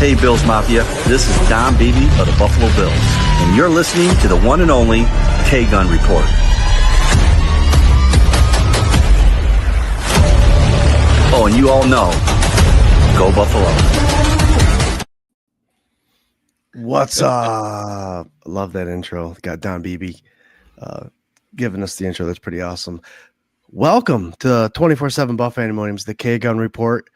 Hey, Bills Mafia, this is Don Beebe of the Buffalo Bills, and you're listening to the one and only K-Gun Report. Oh, and you all know, go Buffalo. What's up? Love that intro. Got Don Beebe giving us the intro. That's pretty awesome. Welcome to 24/7 Buff Animoniums, the K-Gun Report.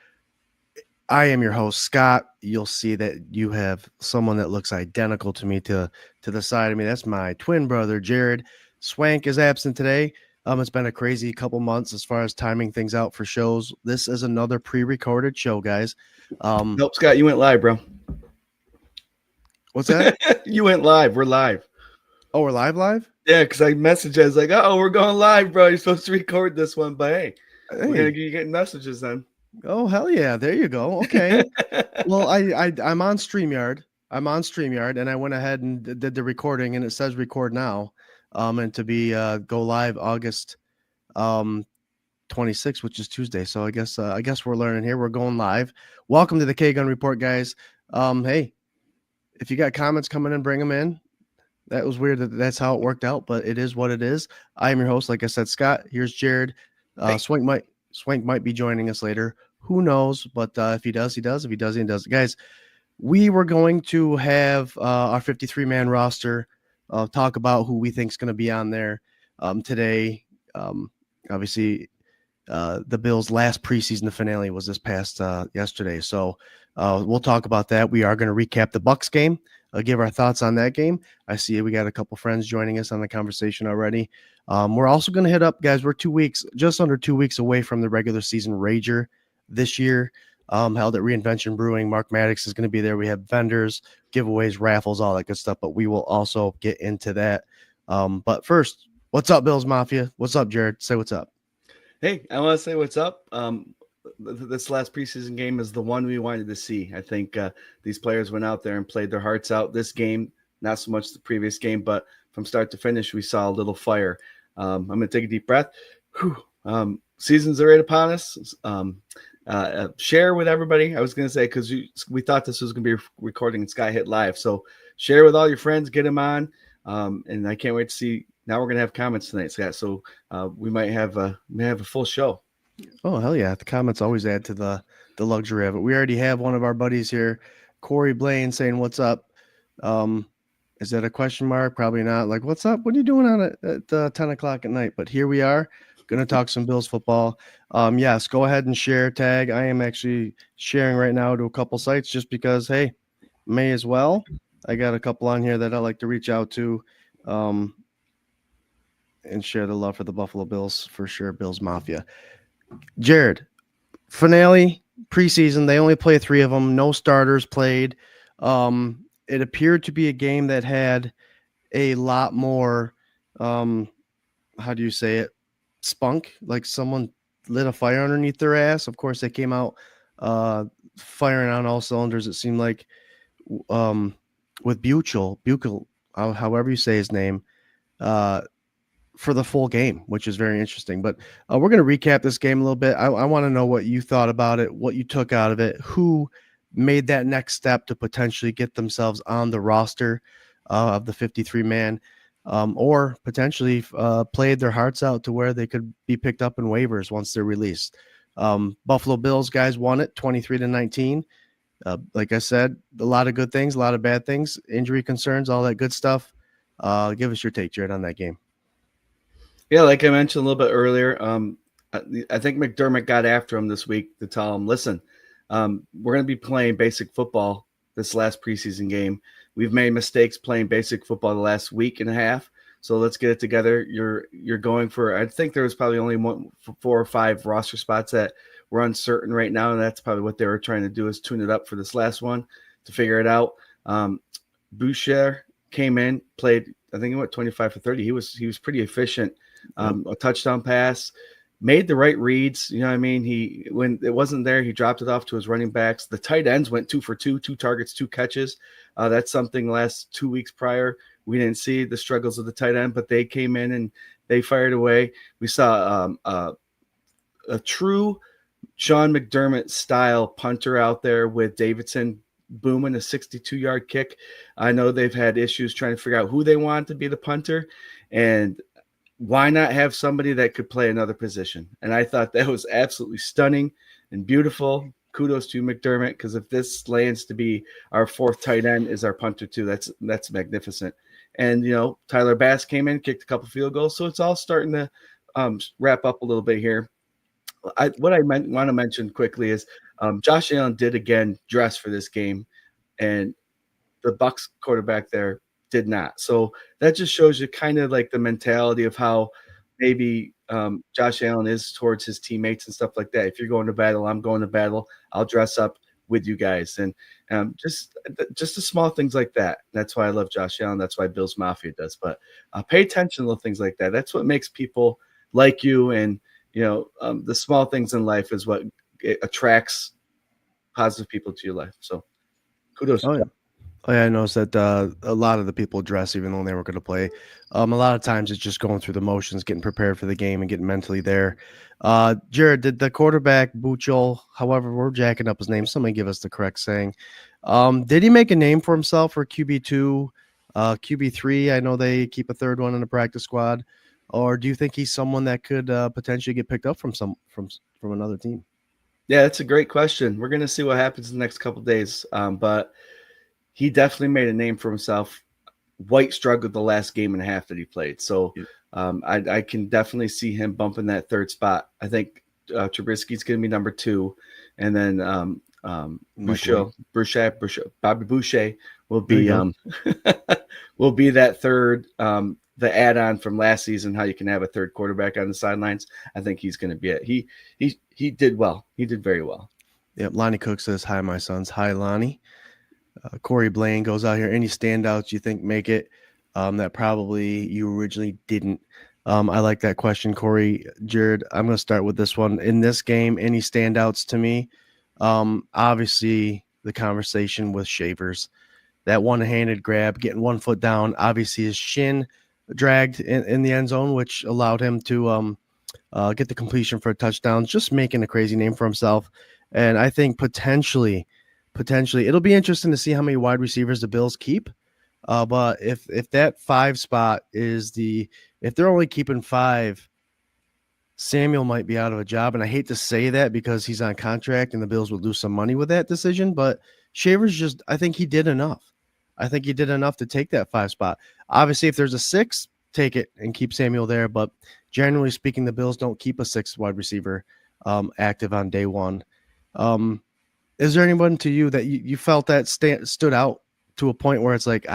I am your host, Scott. You'll see that you have someone that looks identical to me to the side of me. That's my twin brother, Jared. Swank is absent today. It's been a crazy couple months as far as timing things out for shows. This is another pre-recorded show, guys. Nope, Scott, you went live, bro. What's that? You went live. We're live. Oh, we're live? Yeah, because I messaged. I was like, "Oh, we're going live, bro. You're supposed to record this one, but hey, we're gonna be getting messages then." Oh, hell yeah. There you go. Okay. Well, I'm on StreamYard. And I went ahead and did the recording, and it says record now. And to be go live August 26th, which is Tuesday. So I guess we're learning here. We're going live. Welcome to the K-Gun Report, guys. Hey, if you got comments coming in, bring them in. That was weird that's how it worked out, but it is what it is. I am your host, like I said, Scott. Here's Jared. Swank might be joining us later. Who knows? But if he does, he does. If he doesn't, he does. Guys, we were going to have our 53-man roster talk about who we think is going to be on there today. Obviously, the Bills' last preseason finale was this past yesterday. So we'll talk about that. We are going to recap the Bucs game, give our thoughts on that game. I see we got a couple friends joining us on the conversation already. We're also going to hit up, guys. We're just under 2 weeks away from the regular season Rager this year, held at Reinvention Brewing. Mark Maddox is going to be there. We have vendors, giveaways, raffles, all that good stuff, but we will also get into that. But first, what's up, Bills Mafia? What's up, Jared? Say what's up. Hey, I want to say what's up. This last preseason game is the one we wanted to see. I think these players went out there and played their hearts out. This game, not so much the previous game, but from start to finish, we saw a little fire. I'm going to take a deep breath. Seasons are right upon us. Share with everybody. I was going to say, because we thought this was going to be recording and Sky hit live. So share with all your friends, get them on. And I can't wait to see. Now we're going to have comments tonight, Scott. So we might have a full show. Oh, hell yeah. The comments always add to the luxury of it. We already have one of our buddies here, Corey Blaine, saying, what's up? Is that a question mark? Probably not. Like, what's up? What are you doing on it at 10 o'clock at night? But here we are, going to talk some Bills football. Yes, go ahead and share, tag. I am actually sharing right now to a couple sites just because, hey, may as well. I got a couple on here that I like to reach out to and share the love for the Buffalo Bills, for sure, Bills Mafia. Jared, finale, preseason, they only play 3 of them. No starters played. It appeared to be a game that had a lot more, how do you say it, spunk, like someone lit a fire underneath their ass. Of course, they came out firing on all cylinders, it seemed like, with Buchel, however you say his name, for the full game, which is very interesting. But we're going to recap this game a little bit. I want to know what you thought about it, what you took out of it, who made that next step to potentially get themselves on the roster of the 53-man, or potentially played their hearts out to where they could be picked up in waivers once they're released. Buffalo Bills guys won it 23-19. Like I said, a lot of good things, a lot of bad things, injury concerns, all that good stuff. Give us your take, Jared, on that game. Yeah, like I mentioned a little bit earlier, I think McDermott got after him this week to tell him, listen, we're going to be playing basic football this last preseason game. We've made mistakes playing basic football the last week and a half, so let's get it together. You're going for, I think there was probably only 4 or 5 roster spots that were uncertain right now, and that's probably what they were trying to do, is tune it up for this last one to figure it out. Boucher came in, played, I think he went 25 for 30. He was pretty efficient. A touchdown pass, made the right reads. You know what I mean? When it wasn't there, he dropped it off to his running backs. The tight ends went 2 for 2, 2 targets, 2 catches. That's something the last 2 weeks prior we didn't see the struggles of the tight end, but they came in and they fired away. We saw a true Sean McDermott style punter out there with Davidson booming, a 62-yard kick. I know they've had issues trying to figure out who they want to be the punter, and why not have somebody that could play another position? And I thought that was absolutely stunning and beautiful. Kudos to McDermott, because if this lands to be our fourth tight end is our punter too, that's magnificent. And Tyler Bass came in, kicked a couple field goals, so it's all starting to wrap up a little bit here. What I want to mention quickly is Josh Allen did again dress for this game, and the Bucs quarterback there did not. So that just shows you kind of like the mentality of how maybe Josh Allen is towards his teammates and stuff like that. If you're going to battle, I'm going to battle. I'll dress up with you guys. And just the small things like that. That's why I love Josh Allen. That's why Bills Mafia does. But pay attention to little things like that. That's what makes people like you. And, the small things in life is what attracts positive people to your life. So kudos. Oh, yeah. Oh, yeah, I noticed that a lot of the people dress even though they were going to play. A lot of times it's just going through the motions, getting prepared for the game and getting mentally there. Jared, did the quarterback Buchel, however, we're jacking up his name. Somebody give us the correct saying. Did he make a name for himself for QB2, QB3? I know they keep a third one in the practice squad. Or do you think he's someone that could potentially get picked up from another team? Yeah, that's a great question. We're going to see what happens in the next couple of days. But he definitely made a name for himself. White struggled the last game and a half that he played. So I can definitely see him bumping that third spot. I think Trubisky's going to be number 2. And then Bobby Boucher will be will be that third, the add-on from last season, how you can have a third quarterback on the sidelines. I think he's going to be it. He did well. He did very well. Yep. Lonnie Cook says, hi, my sons. Hi, Lonnie. Corey Blaine goes out here. Any standouts you think make it that probably you originally didn't? I like that question, Corey. Jared, I'm going to start with this one. In this game, any standouts to me? Obviously, the conversation with Shavers. That one-handed grab, getting 1 foot down. Obviously, his shin dragged in the end zone, which allowed him to get the completion for a touchdown, just making a crazy name for himself. And I think potentially it'll be interesting to see how many wide receivers the Bills keep. But if that 5 spot is if they're only keeping 5, Samuel might be out of a job. And I hate to say that because he's on contract and the Bills would lose some money with that decision. But Shavers I think he did enough. I think he did enough to take that 5 spot. Obviously, if there's a 6, take it and keep Samuel there. But generally speaking, the Bills don't keep a 6 wide receiver active on day one. Is there anyone to you that you felt that stood out to a point where it's like,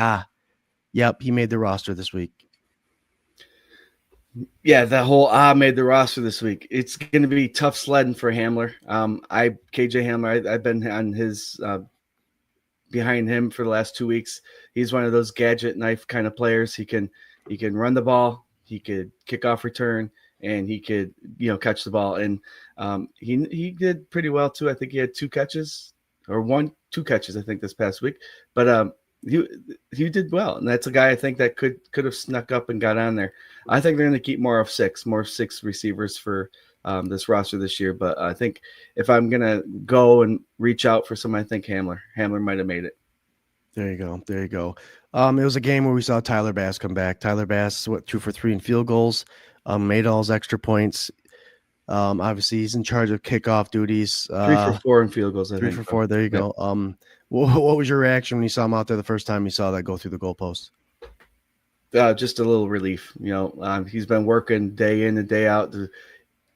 yep, he made the roster this week? Yeah, that whole made the roster this week. It's going to be tough sledding for Hamler. KJ Hamler, I've been on his behind him for the last 2 weeks. He's one of those gadget knife kind of players. He can run the ball, he could kick off return, and he could catch the ball. And he did pretty well too. I think he had 2 catches I think this past week. But he did well, and that's a guy I think that could have snuck up and got on there. I think they're going to keep more of 6 receivers for this roster this year. But I think if I'm going to go and reach out for someone, I think Hamler might have made it. There you go. It was a game where we saw Tyler Bass come back. Tyler Bass, 2 for 3 in field goals, made all his extra points. Obviously, he's in charge of kickoff duties. 3 for 4 in field goals. 3 for 4. There you go. What was your reaction when you saw him out there the first time you saw that go through the goalpost? Just a little relief. He's been working day in and day out to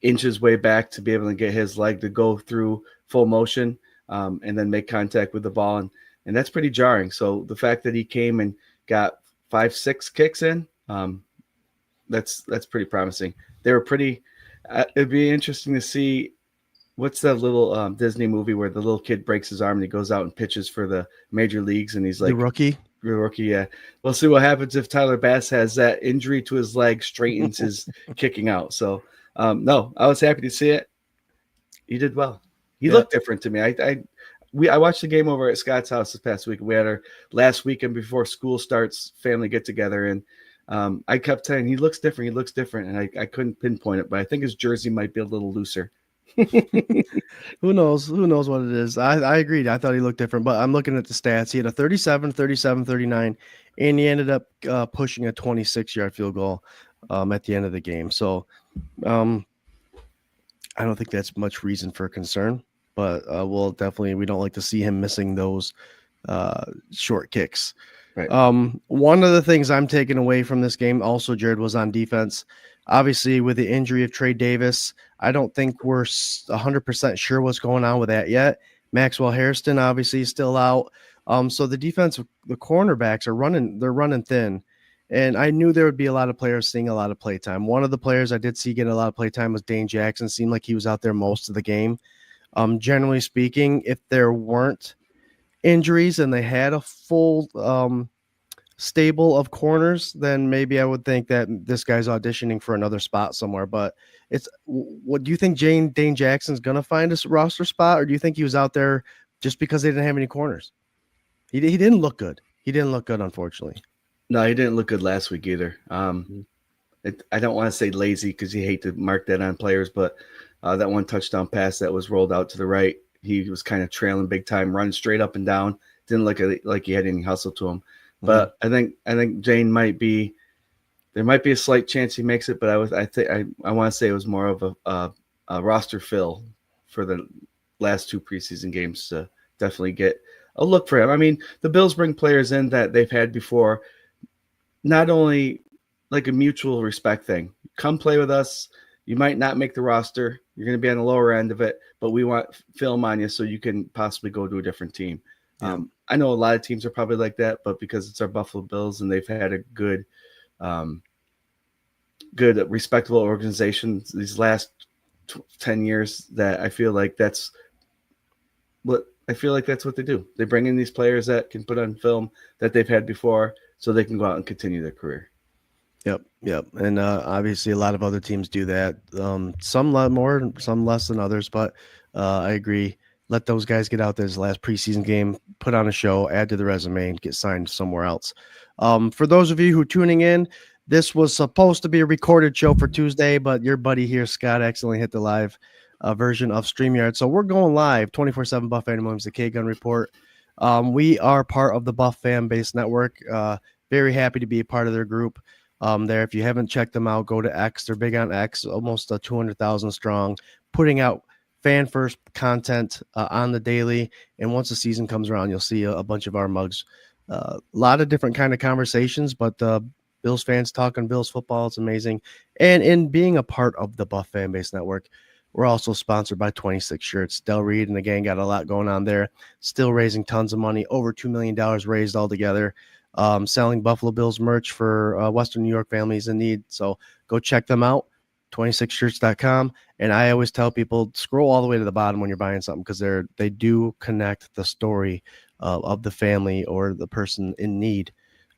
inch his way back to be able to get his leg to go through full motion and then make contact with the ball. And that's pretty jarring. So the fact that he came and got 5-6 kicks in, that's pretty promising. They were pretty it'd be interesting to see what's that little Disney movie where the little kid breaks his arm and he goes out and pitches for the major leagues and he's like the rookie. Yeah. We'll see what happens if Tyler Bass has that injury to his leg, straightens his kicking out. So no, I was happy to see it. He did well. He looked different to me. I watched the game over at Scott's house this past week. We had our last weekend before school starts family get together, and I kept saying he looks different. And I couldn't pinpoint it, but I think his jersey might be a little looser Who knows? Who knows what it is? I agreed. I thought he looked different, but I'm looking at the stats. He had a 37, 37, 39, and he ended up pushing a 26-yard field goal at the end of the game. So um, I don't think that's much reason for concern, but we don't like to see him missing those short kicks. Right. One of the things I'm taking away from this game also, Jared, was on defense. Obviously, with the injury of Trey Davis, I don't think we're 100% sure what's going on with that yet. Maxwell Hairston obviously is still out. So the defense, the cornerbacks they're running thin. And I knew there would be a lot of players seeing a lot of play time. One of the players I did see get a lot of play time was Dane Jackson. Seemed like he was out there most of the game. Generally speaking, if there weren't injuries and they had a full stable of corners, then maybe I would think that this guy's auditioning for another spot somewhere. But what do you think? Dane Jackson's gonna find a roster spot, or do you think he was out there just because they didn't have any corners? He didn't look good. He didn't look good, unfortunately. No, he didn't look good last week either. I don't want to say lazy because you hate to mark that on players, but that one touchdown pass that was rolled out to the right, he was kind of trailing big time, running straight up and down. Didn't look like he had any hustle to him. But I think Jane there might be a slight chance he makes it, but I want to say it was more of a roster fill for the last two preseason games to definitely get a look for him. I mean, the Bills bring players in that they've had before, not only like a mutual respect thing. Come play with us. You might not make the roster. You're going to be on the lower end of it, but we want film on you so you can possibly go to a different team. Yeah. I know a lot of teams are probably like that, but because it's our Buffalo Bills and they've had a good, respectable organization these last 10 years, that I feel like that's what they do. They bring in these players that can put on film that they've had before so they can go out and continue their career. Yep. And obviously a lot of other teams do that. Some lot more, some less than others, but I agree. Let those guys get out there this last preseason game, put on a show, add to the resume, and get signed somewhere else. For those of you who are tuning in, this was supposed to be a recorded show for Tuesday, but your buddy here, Scott, accidentally hit the live version of StreamYard. So we're going live 24/7 Buff Fan Williams, the K-Gun Report. We are part of the Buff Fan Base Network. Very happy to be a part of their group. There, if you haven't checked them out, go to X. They're big on X, almost 200,000 strong, putting out fan first content on the daily. And once the season comes around, you'll see a bunch of our mugs. A lot of different kind of conversations, but Bills fans talking Bills football, it's amazing. And in being a part of the Buff Fan Base Network, we're also sponsored by 26 Shirts. Del Reed and the gang got a lot going on there. Still raising tons of money, over $2 million raised altogether. Selling Buffalo Bills merch for Western New York families in need. So go check them out, 26shirts.com. And I always tell people, scroll all the way to the bottom when you're buying something, because they do connect the story of the family or the person in need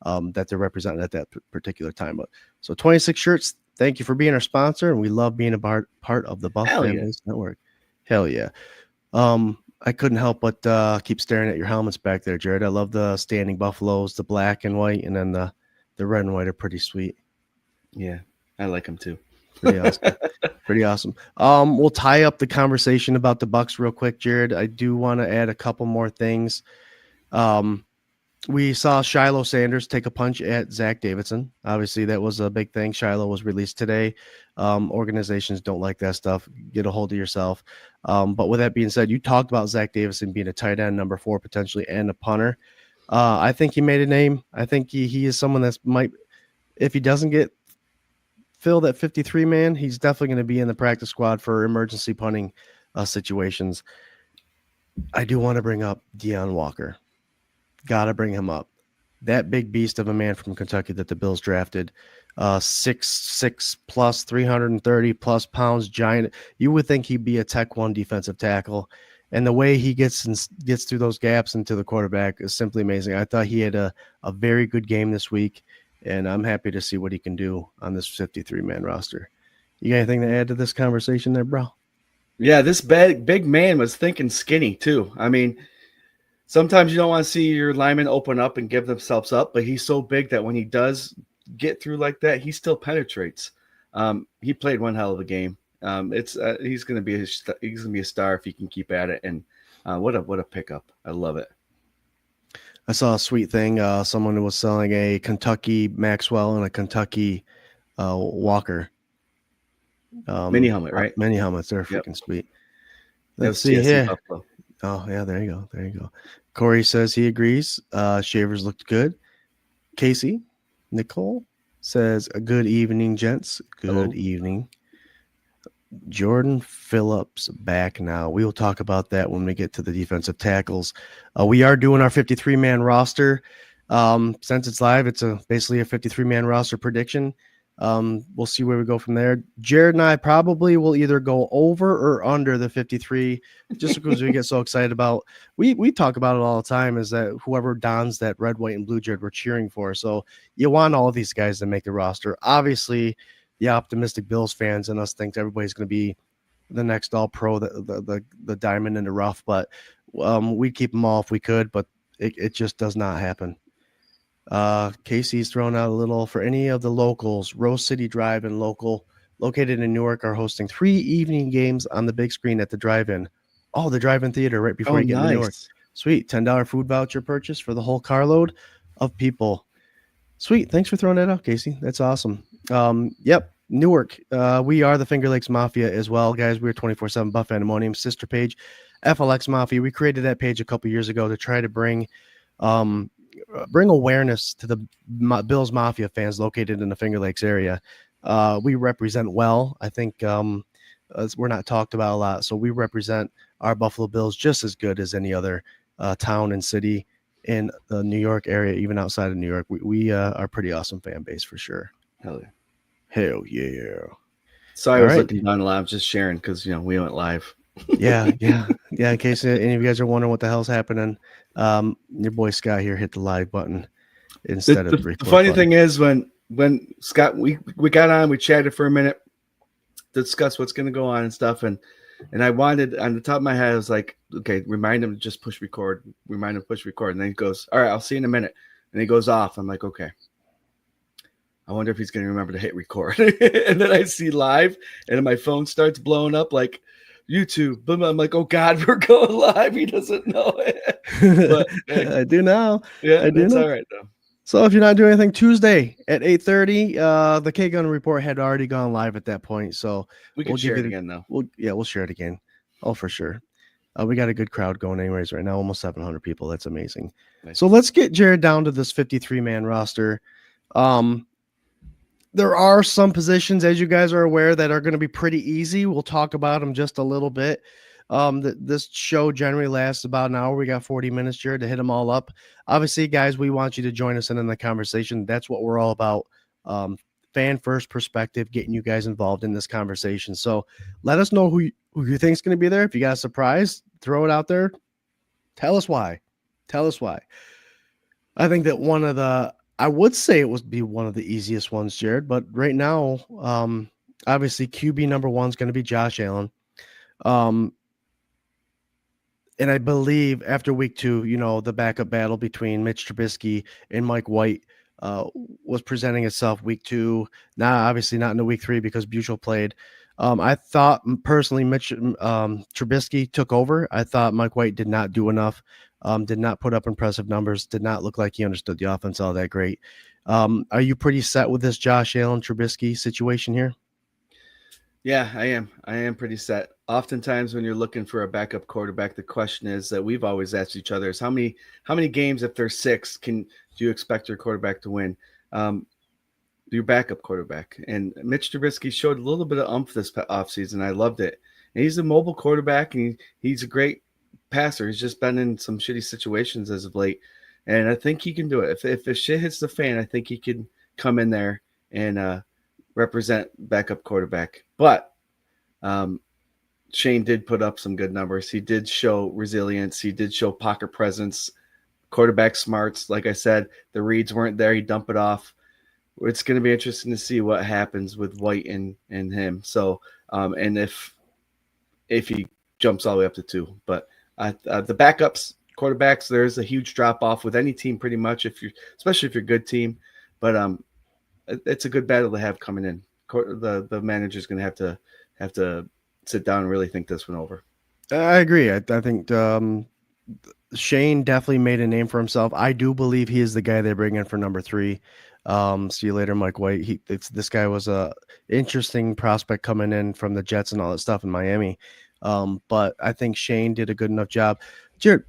that they're representing at that particular time. But so 26 Shirts, thank you for being our sponsor, and we love being a part of the Buff Families Network. Hell yeah. I couldn't help but keep staring at your helmets back there, Jared. I love the standing buffaloes, the black and white, and then the red and white are pretty sweet. Yeah, I like them too. Pretty awesome. We'll tie up the conversation about the Bucs real quick, Jared. I do want to add a couple more things. We saw Shiloh Sanders take a punch at Zach Davidson. Obviously, that was a big thing. Shiloh was released today. Organizations don't like that stuff. Get a hold of yourself. But with that being said, you talked about Zach Davidson being a tight end, number 4 potentially, and a punter. I think he made a name. I think he is someone that's might, if he doesn't get filled at 53 man, he's definitely going to be in the practice squad for emergency punting situations. I do want to bring up Deion Walker. Got to bring him up. That big beast of a man from Kentucky that the Bills drafted, 6'6 plus, 330 plus pounds, giant. You would think he'd be a Tech 1 defensive tackle. And the way he gets through those gaps into the quarterback is simply amazing. I thought he had a very good game this week, and I'm happy to see what he can do on this 53-man roster. You got anything to add to this conversation there, bro? Yeah, this big man was thinking skinny too. I mean, sometimes you don't want to see your linemen open up and give themselves up, but he's so big that when he does get through like that, he still penetrates. He played one hell of a game, It's he's going to be a star if he can keep at it. And what a pickup! I love it. I saw a sweet thing. Someone who was selling a Kentucky Maxwell and a Kentucky Walker. Mini helmet, right? Mini helmets. They're freaking sweet. Let's see here. Buffalo. Oh, yeah, there you go. Corey says he agrees. Shavers looked good. Casey, Nicole says, a good evening, gents. Good evening. Jordan Phillips back now. We will talk about that when we get to the defensive tackles. We are doing our 53-man roster. Since it's live, it's basically a 53-man roster prediction. We'll see where we go from there. Jared and I probably will either go over or under the 53, just because we get so excited about. We talk about it all the time. Is that whoever dons that red, white, and blue, Jared, we're cheering for. So you want all of these guys to make the roster. Obviously, the optimistic Bills fans and us think everybody's going to be the next All-Pro, the diamond in the rough. But we'd keep them all if we could, but it just does not happen. Casey's thrown out a little for any of the locals. Rose City Drive and local, located in Newark, are hosting 3 evening games on the big screen at the drive-in. Oh, the drive-in theater right before you get into Newark. Sweet. $10 food voucher purchase for the whole carload of people. Sweet. Thanks for throwing that out, Casey. That's awesome. Yep. Newark. We are the Finger Lakes Mafia as well, guys. We're 24/7 Buff Pandemonium sister page, FLX Mafia. We created that page a couple years ago to try to bring awareness to the Bills Mafia fans located in the Finger Lakes area. We represent well. I think we're not talked about a lot, so we represent our Buffalo Bills just as good as any other town and city in the New York area, even outside of New York. We are a pretty awesome fan base for sure. Hell yeah. Sorry, I was looking down live, just sharing because we went live. Yeah. In case any of you guys are wondering what the hell's happening, your boy Scott here hit the live button instead of the funny thing is when Scott we got on, we chatted for a minute, discussed what's going to go on and stuff, and I wanted, on the top of my head, I was like, okay, remind him to just push record, and then he goes, all right, I'll see you in a minute, and he goes off. I'm like, okay, I wonder if he's going to remember to hit record. And then I see live, and my phone starts blowing up like YouTube. But I'm like, oh God, we're going live. He doesn't know it. But I do now. Yeah, it's all right though. So if you're not doing anything, Tuesday at 8:30, the K-Gun Report had already gone live at that point. So we'll share it again though. We'll share it again. Oh, for sure. We got a good crowd going anyways right now, almost 700 people. That's amazing. Nice. So let's get Jared down to this 53-man roster. There are some positions, as you guys are aware, that are going to be pretty easy. We'll talk about them just a little bit. This show generally lasts about an hour. We got 40 minutes, Jared, to hit them all up. Obviously, guys, we want you to join us in the conversation. That's what we're all about. Fan first perspective, getting you guys involved in this conversation. So let us know who you think is going to be there. If you got a surprise, throw it out there. Tell us why. I think that I would say it would be one of the easiest ones, Jared, but right now, obviously QB number 1 is going to be Josh Allen. And I believe after week 2, the backup battle between Mitch Trubisky and Mike White was presenting itself week 2. Now, obviously not into week 3 because Buechel played. I thought personally Mitch Trubisky took over. I thought Mike White did not do enough. Did not put up impressive numbers, did not look like he understood the offense all that great. Are you pretty set with this Josh Allen Trubisky situation here? Yeah, I am. I am pretty set. Oftentimes when you're looking for a backup quarterback, the question is that we've always asked each other is how many games, if there's 6, do you expect your quarterback to win? Your backup quarterback. And Mitch Trubisky showed a little bit of oomph this offseason. I loved it. And he's a mobile quarterback, and he's a great passer. He's just been in some shitty situations as of late, and I think he can do it. If shit hits the fan, I think he can come in there and represent backup quarterback. But Shane did put up some good numbers. He did show resilience. He did show pocket presence, quarterback smarts. Like I said, the reads weren't there. He dumped it off. It's going to be interesting to see what happens with White and him. So and if he jumps all the way up to 2, but the backups, quarterbacks, there's a huge drop off with any team pretty much, especially if you're a good team. But it's a good battle to have coming in. The manager's going to have to sit down and really think this one over. I agree. I think Shane definitely made a name for himself. I do believe he is the guy they bring in for number 3. See you later, Mike White. This guy was a interesting prospect coming in from the Jets and all that stuff in Miami. But I think Shane did a good enough job. Jared,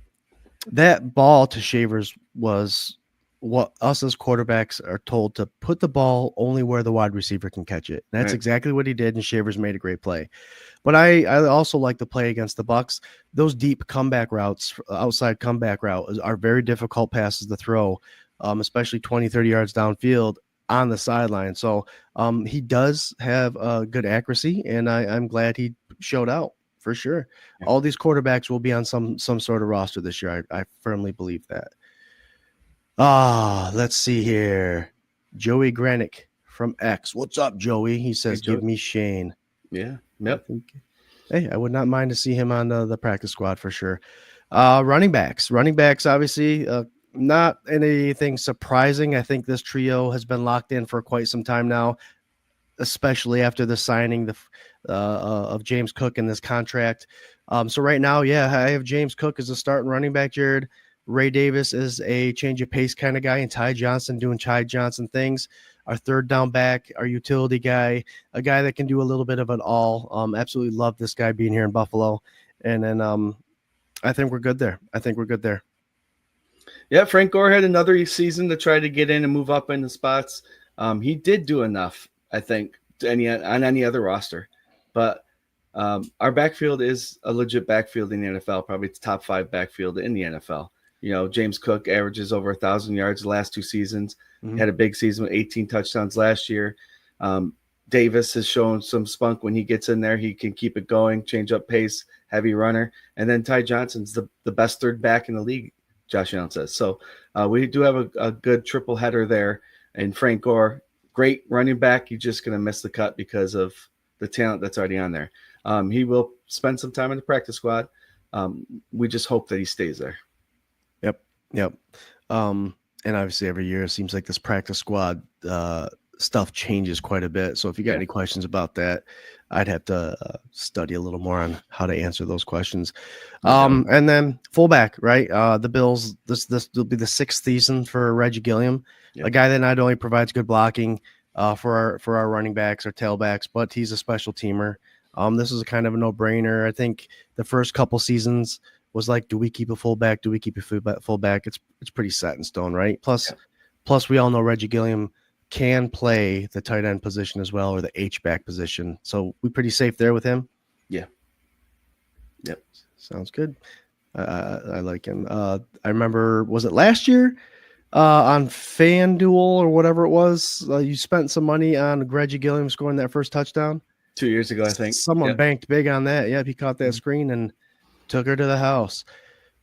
that ball to Shavers was what us as quarterbacks are told to put the ball only where the wide receiver can catch it. And that's Right. exactly what he did, and Shavers made a great play. But I also like the play against the Bucks. Those deep comeback routes, outside comeback route, are very difficult passes to throw, especially 20, 30 yards downfield on the sideline. So he does have good accuracy, and I'm glad he showed out for sure. Yeah. All these quarterbacks will be on some sort of roster this year. I firmly believe that. Let's see here. Joey Granick from X. What's up, Joey? He says, Joey. give me Shane. Yeah. Yep. Hey, I would not mind to see him on the practice squad for sure. Running backs, obviously, not anything surprising. I think this trio has been locked in for quite some time now, especially after the signing of James Cook in this contract. So right now, yeah, I have James Cook as a starting running back, Jared. Ray Davis is a change of pace kind of guy, and Ty Johnson doing Ty Johnson things. Our third down back, our utility guy, a guy that can do a little bit of it all. Absolutely love this guy being here in Buffalo. And then I think we're good there. Yeah, Frank Gore had another season to try to get in and move up in the spots. He did do enough, I think, on any other roster. But our backfield is a legit backfield in the NFL, probably it's top 5 backfield in the NFL. You know, James Cook averages over 1,000 yards the last 2 seasons. Mm-hmm. Had a big season with 18 touchdowns last year. Davis has shown some spunk when he gets in there. He can keep it going, change up pace, heavy runner. And then Ty Johnson's the best third back in the league, Josh Allen says. So we do have a good triple header there. And Frank Gore, great running back. He's just going to miss the cut because of the talent that's already on there. He will spend some time in the practice squad. We just hope that he stays there. Yep. And obviously every year it seems like this practice squad stuff changes quite a bit. So if you got any questions about that, I'd have to study a little more on how to answer those questions. And then fullback, right? The Bills, this will be the 6th season for Reggie Gilliam, a guy that not only provides good blocking for our running backs or tailbacks, but he's a special teamer. This is a kind of a no-brainer. I think the first couple seasons was like, do we keep a fullback? Do we keep a fullback? It's pretty set in stone, right? Plus we all know Reggie Gilliam can play the tight end position as well, or the H-back position. So we pretty safe there with him. Yeah. Yep. Sounds good. I like him. I remember, was it last year on FanDuel or whatever it was? You spent some money on Reggie Gilliam scoring that first touchdown 2 years ago, I think. Someone banked big on that. Yeah, he caught that screen and took her to the house.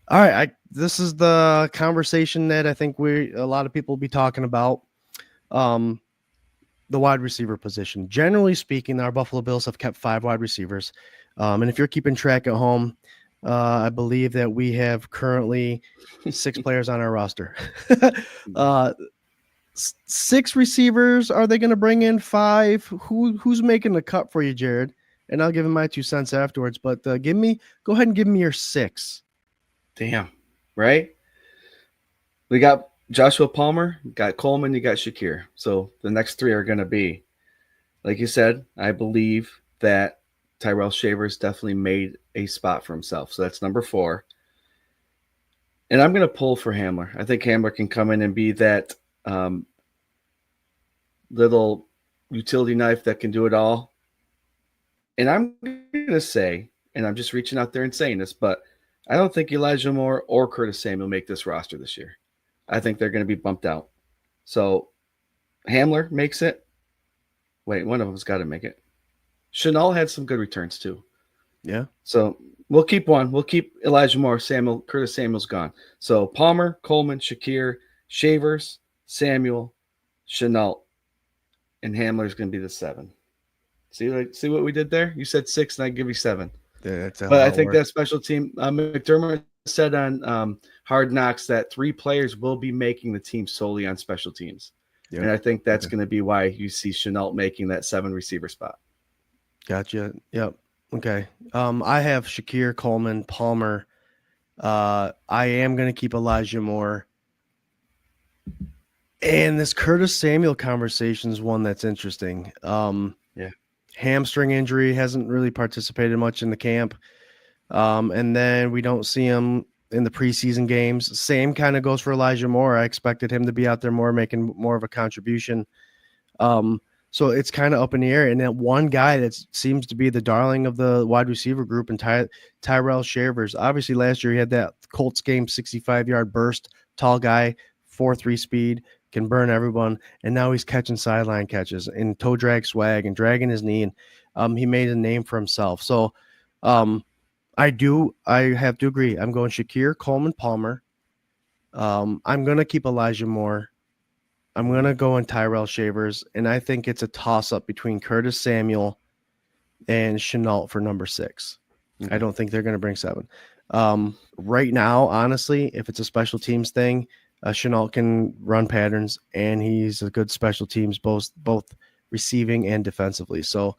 All right, this is the conversation that I think a lot of people will be talking about. The wide receiver position. Generally speaking, our Buffalo Bills have kept 5 wide receivers. And if you're keeping track at home, I believe that we have currently 6 players on our roster. 6 receivers. Are they going to bring in 5? Who's making the cut for you, Jared? And I'll give him my 2 cents afterwards. But go ahead and give me your 6. Damn, right? We got Joshua Palmer, you got Coleman, you got Shakir. So the next 3 are going to be, like you said, I believe that Tyrell Shavers definitely made a spot for himself. So that's number 4. And I'm going to pull for Hamler. I think Hamler can come in and be that little utility knife that can do it all. And I'm going to say, and I'm just reaching out there and saying this, but I don't think Elijah Moore or Curtis Samuel make this roster this year. I think they're going to be bumped out. So Hamler makes it. Wait, one of them's got to make it. Chanel had some good returns too. Yeah. So we'll keep one. We'll keep Elijah Moore, Curtis Samuel's gone. So Palmer, Coleman, Shakir, Shavers, Samuel, Chanel, and Hamler's going to be the 7. See what we did there? You said 6, and I give you 7. Yeah, but I think that special team, McDermott said on Hard Knocks that 3 players will be making the team solely on special teams. Yep. And I think that's going to be why you see Chenault making that 7 receiver spot. Gotcha. Yep. Okay. I have Shakir, Coleman, Palmer. I am going to keep Elijah Moore. And this Curtis Samuel conversation is one that's interesting. Yeah. Hamstring injury, hasn't really participated much in the camp. And then we don't see him in the preseason games. Same kind of goes for Elijah Moore. I expected him to be out there more, making more of a contribution. So it's kind of up in the air. And that one guy that seems to be the darling of the wide receiver group, and Tyrell Shavers. Obviously, last year he had that Colts game 65-yard burst, tall guy, 4.3 speed, can burn everyone. And now he's catching sideline catches and toe drag swag and dragging his knee. And he made a name for himself. So I have to agree. I'm going Shakir, Coleman, Palmer. I'm going to keep Elijah Moore. I'm going to go in Tyrell Shavers, and I think it's a toss-up between Curtis Samuel and Chenault for number 6. Okay. I don't think they're going to bring 7. Right now, honestly, if it's a special teams thing, Chenault can run patterns, and he's a good special teams, both receiving and defensively. So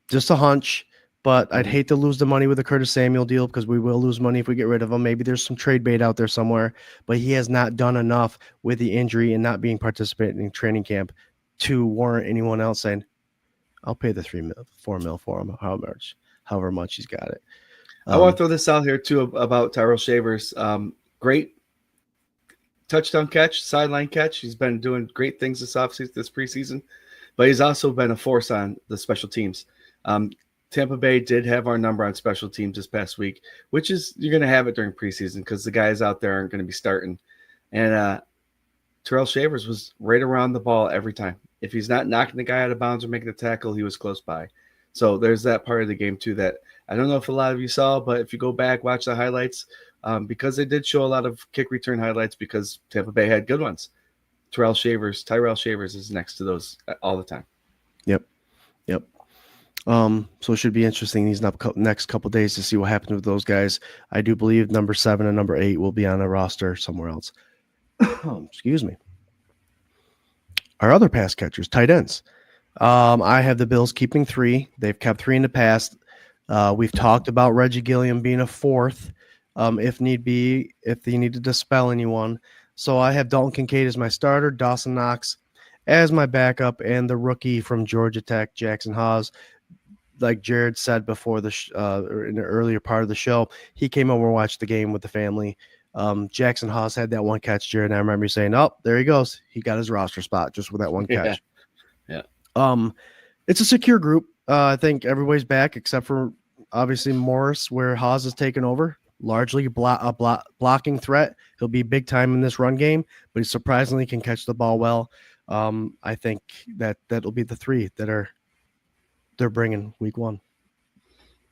just a hunch. But I'd hate to lose the money with the Curtis Samuel deal because we will lose money if we get rid of him. Maybe there's some trade bait out there somewhere, but he has not done enough with the injury and not being participating in training camp to warrant anyone else saying, I'll pay the 4 mil for him, however much he's got it. I want to throw this out here too about Tyrell Shavers. Great touchdown catch, sideline catch. He's been doing great things this preseason, but he's also been a force on the special teams. Tampa Bay did have our number on special teams this past week, which is you're going to have it during preseason because the guys out there aren't going to be starting. And Tyrell Shavers was right around the ball every time. If he's not knocking the guy out of bounds or making the tackle, he was close by. So there's that part of the game too that I don't know if a lot of you saw, but if you go back, watch the highlights, because they did show a lot of kick return highlights because Tampa Bay had good ones. Tyrell Shavers is next to those all the time. Yep. So it should be interesting these next couple of days to see what happens with those guys. I do believe number 7 and number 8 will be on a roster somewhere else. Excuse me. Our other pass catchers, tight ends. I have the Bills keeping 3. They've kept 3 in the past. We've talked about Reggie Gilliam being a 4th, if need be, if they needed to spell anyone. So I have Dalton Kincaid as my starter, Dawson Knox as my backup, and the rookie from Georgia Tech, Jackson Hawes. Like Jared said before in the earlier part of the show, he came over and watched the game with the family. Jackson Hawes had that one catch, Jared, and I remember saying, "Oh, there he goes. He got his roster spot just with that one catch." Yeah. It's a secure group. I think everybody's back except for obviously Morris, where Hawes has taken over. Largely a blocking threat. He'll be big time in this run game, but he surprisingly can catch the ball well. I think that'll be the 3 that they're bringing week 1.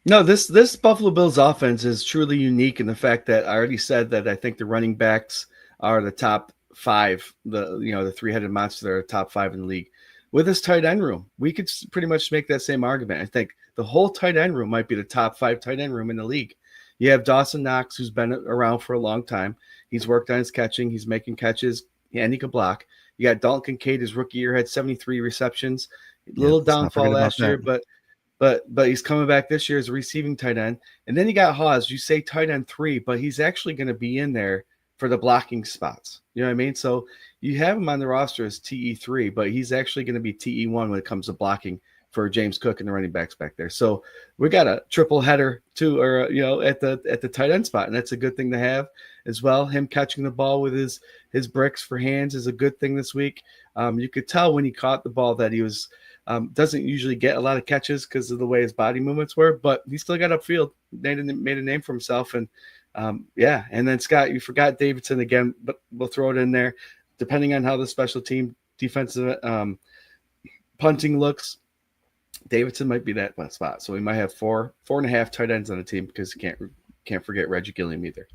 No, this Buffalo Bills offense is truly unique in the fact that I already said that I think the running backs are the top 5, the 3-headed monster that are top 5 in the league. With this tight end room, we could pretty much make that same argument. I think the whole tight end room might be the top 5 tight end room in the league. You have Dawson Knox, who's been around for a long time. He's worked on his catching. He's making catches, and he can block. You got Dalton Kincaid, his rookie year, had 73 receptions. Little downfall last year, but he's coming back this year as a receiving tight end. And then you got Hawes. You say tight end 3, but he's actually going to be in there for the blocking spots. You know what I mean? So you have him on the roster as TE3, but he's actually going to be TE1 when it comes to blocking for James Cook and the running backs back there. So we got a triple header too, or at the tight end spot, and that's a good thing to have as well. Him catching the ball with his bricks for hands is a good thing this week. You could tell when he caught the ball that he was doesn't usually get a lot of catches because of the way his body movements were, but he still got upfield, made a name for himself, and and then Scott, you forgot Davidson again, but we'll throw it in there. Depending on how the special team defensive punting looks, Davidson might be that one spot. So we might have 4.5 tight ends on the team because you can't forget Reggie Gilliam either.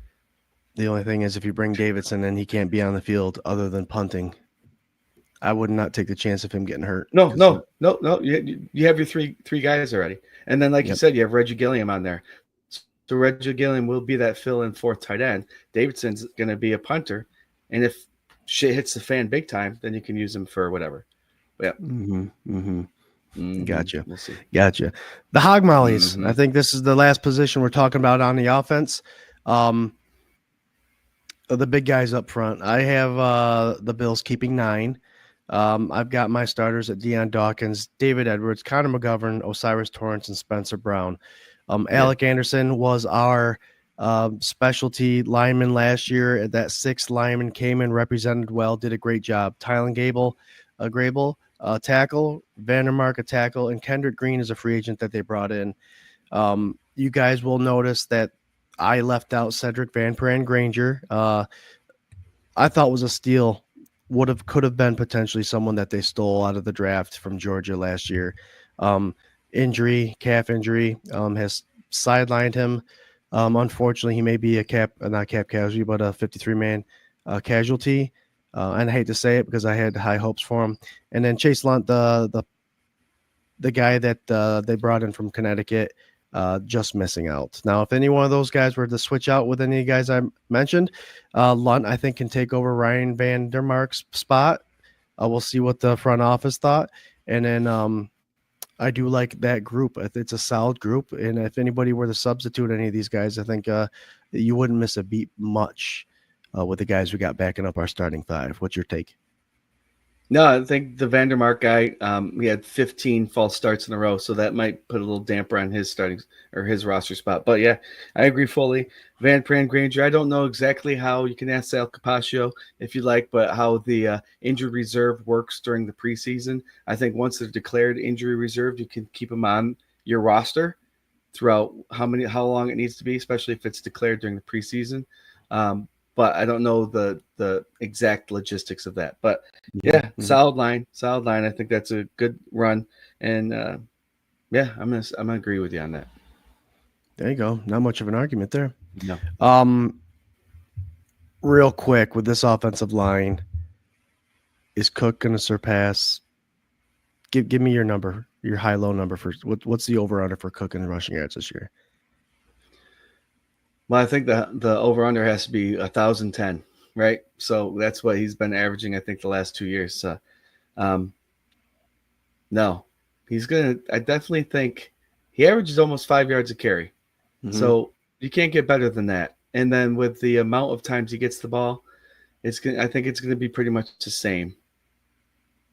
The only thing is if you bring Davidson and he can't be on the field other than punting, I would not take the chance of him getting hurt. No. You have your three guys already. And then, like you said, you have Reggie Gilliam on there. So Reggie Gilliam will be that fill-in 4th tight end. Davidson's going to be a punter. And if shit hits the fan big time, then you can use him for whatever. Yeah. Gotcha. We'll see. Gotcha. The hog mollies. I think this is the last position we're talking about on the offense. The big guys up front. I have the Bills keeping 9. I've got my starters at Deion Dawkins, David Edwards, Connor McGovern, Osiris Torrance, and Spencer Brown. Alec Anderson was our specialty lineman last year. That 6th lineman came in, represented well, did a great job. Tylen Grable, tackle, Vandermark, a tackle, and Kendrick Green is a free agent that they brought in. You guys will notice that I left out Cedric Van Pran Granger. I thought was a steal. Could have been potentially someone that they stole out of the draft from Georgia last year. Calf injury, has sidelined him. Unfortunately, he may be not cap casualty, but a 53-man casualty. And I hate to say it because I had high hopes for him. And then Chase Lunt, the guy that they brought in from Connecticut, just missing out. Now, if any one of those guys were to switch out with any guys I mentioned, Lunt, I think, can take over Ryan Vandermark's spot. We'll see what the front office thought. And then I do like that group. It's a solid group. And if anybody were to substitute any of these guys, I think you wouldn't miss a beat much with the guys we got backing up our starting 5. What's your take? No, I think the Vandermark guy, he had 15 false starts in a row, so that might put a little damper on his starting or his roster spot. But yeah, I agree fully. Van Pran Granger, I don't know exactly how, you can ask Sal Capaccio if you like, but how the injured reserve works during the preseason. I think once they're declared injury reserved, you can keep them on your roster throughout how long it needs to be, especially if it's declared during the preseason. But I don't know the exact logistics of that. But yeah, solid line. I think that's a good run, and yeah, I'm gonna agree with you on that. There you go. Not much of an argument there. No. Real quick with this offensive line, is Cook going to surpass? Give me your number, your high-low number for what's the over/under for Cook in rushing yards this year? Well, I think the over/under has to be 1,010, right? So that's what he's been averaging, I think, the last 2 years. So, no, I definitely think he averages almost 5 yards a carry. So you can't get better than that. And then with the amount of times he gets the ball, I think it's going to be pretty much the same.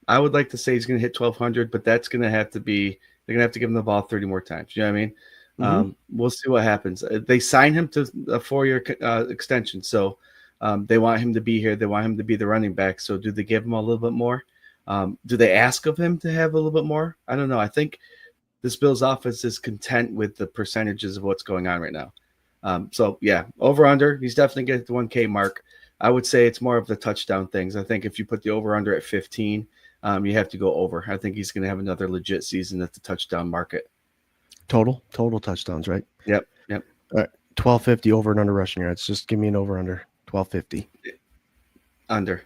I would like to say he's going to hit 1,200, but that's going to have to be, they're going to have to give him the ball 30 more times. You know what I mean? We'll see what happens. They signed him to a 4-year extension, so they want him to be here. They want him to be the running back. So do they give him a little bit more? Do they ask of him to have a little bit more? I don't know. I think this Bills offense is content with the percentages of what's going on right now. So yeah, over under, he's definitely getting the 1K mark. I would say it's more of the touchdown things. I think if you put the over under at 15, you have to go over. I think he's going to have another legit season at the touchdown market. Total touchdowns, right? Yep. All right, 1,250 over and under rushing yards. Just give me an over under 1,250. Under.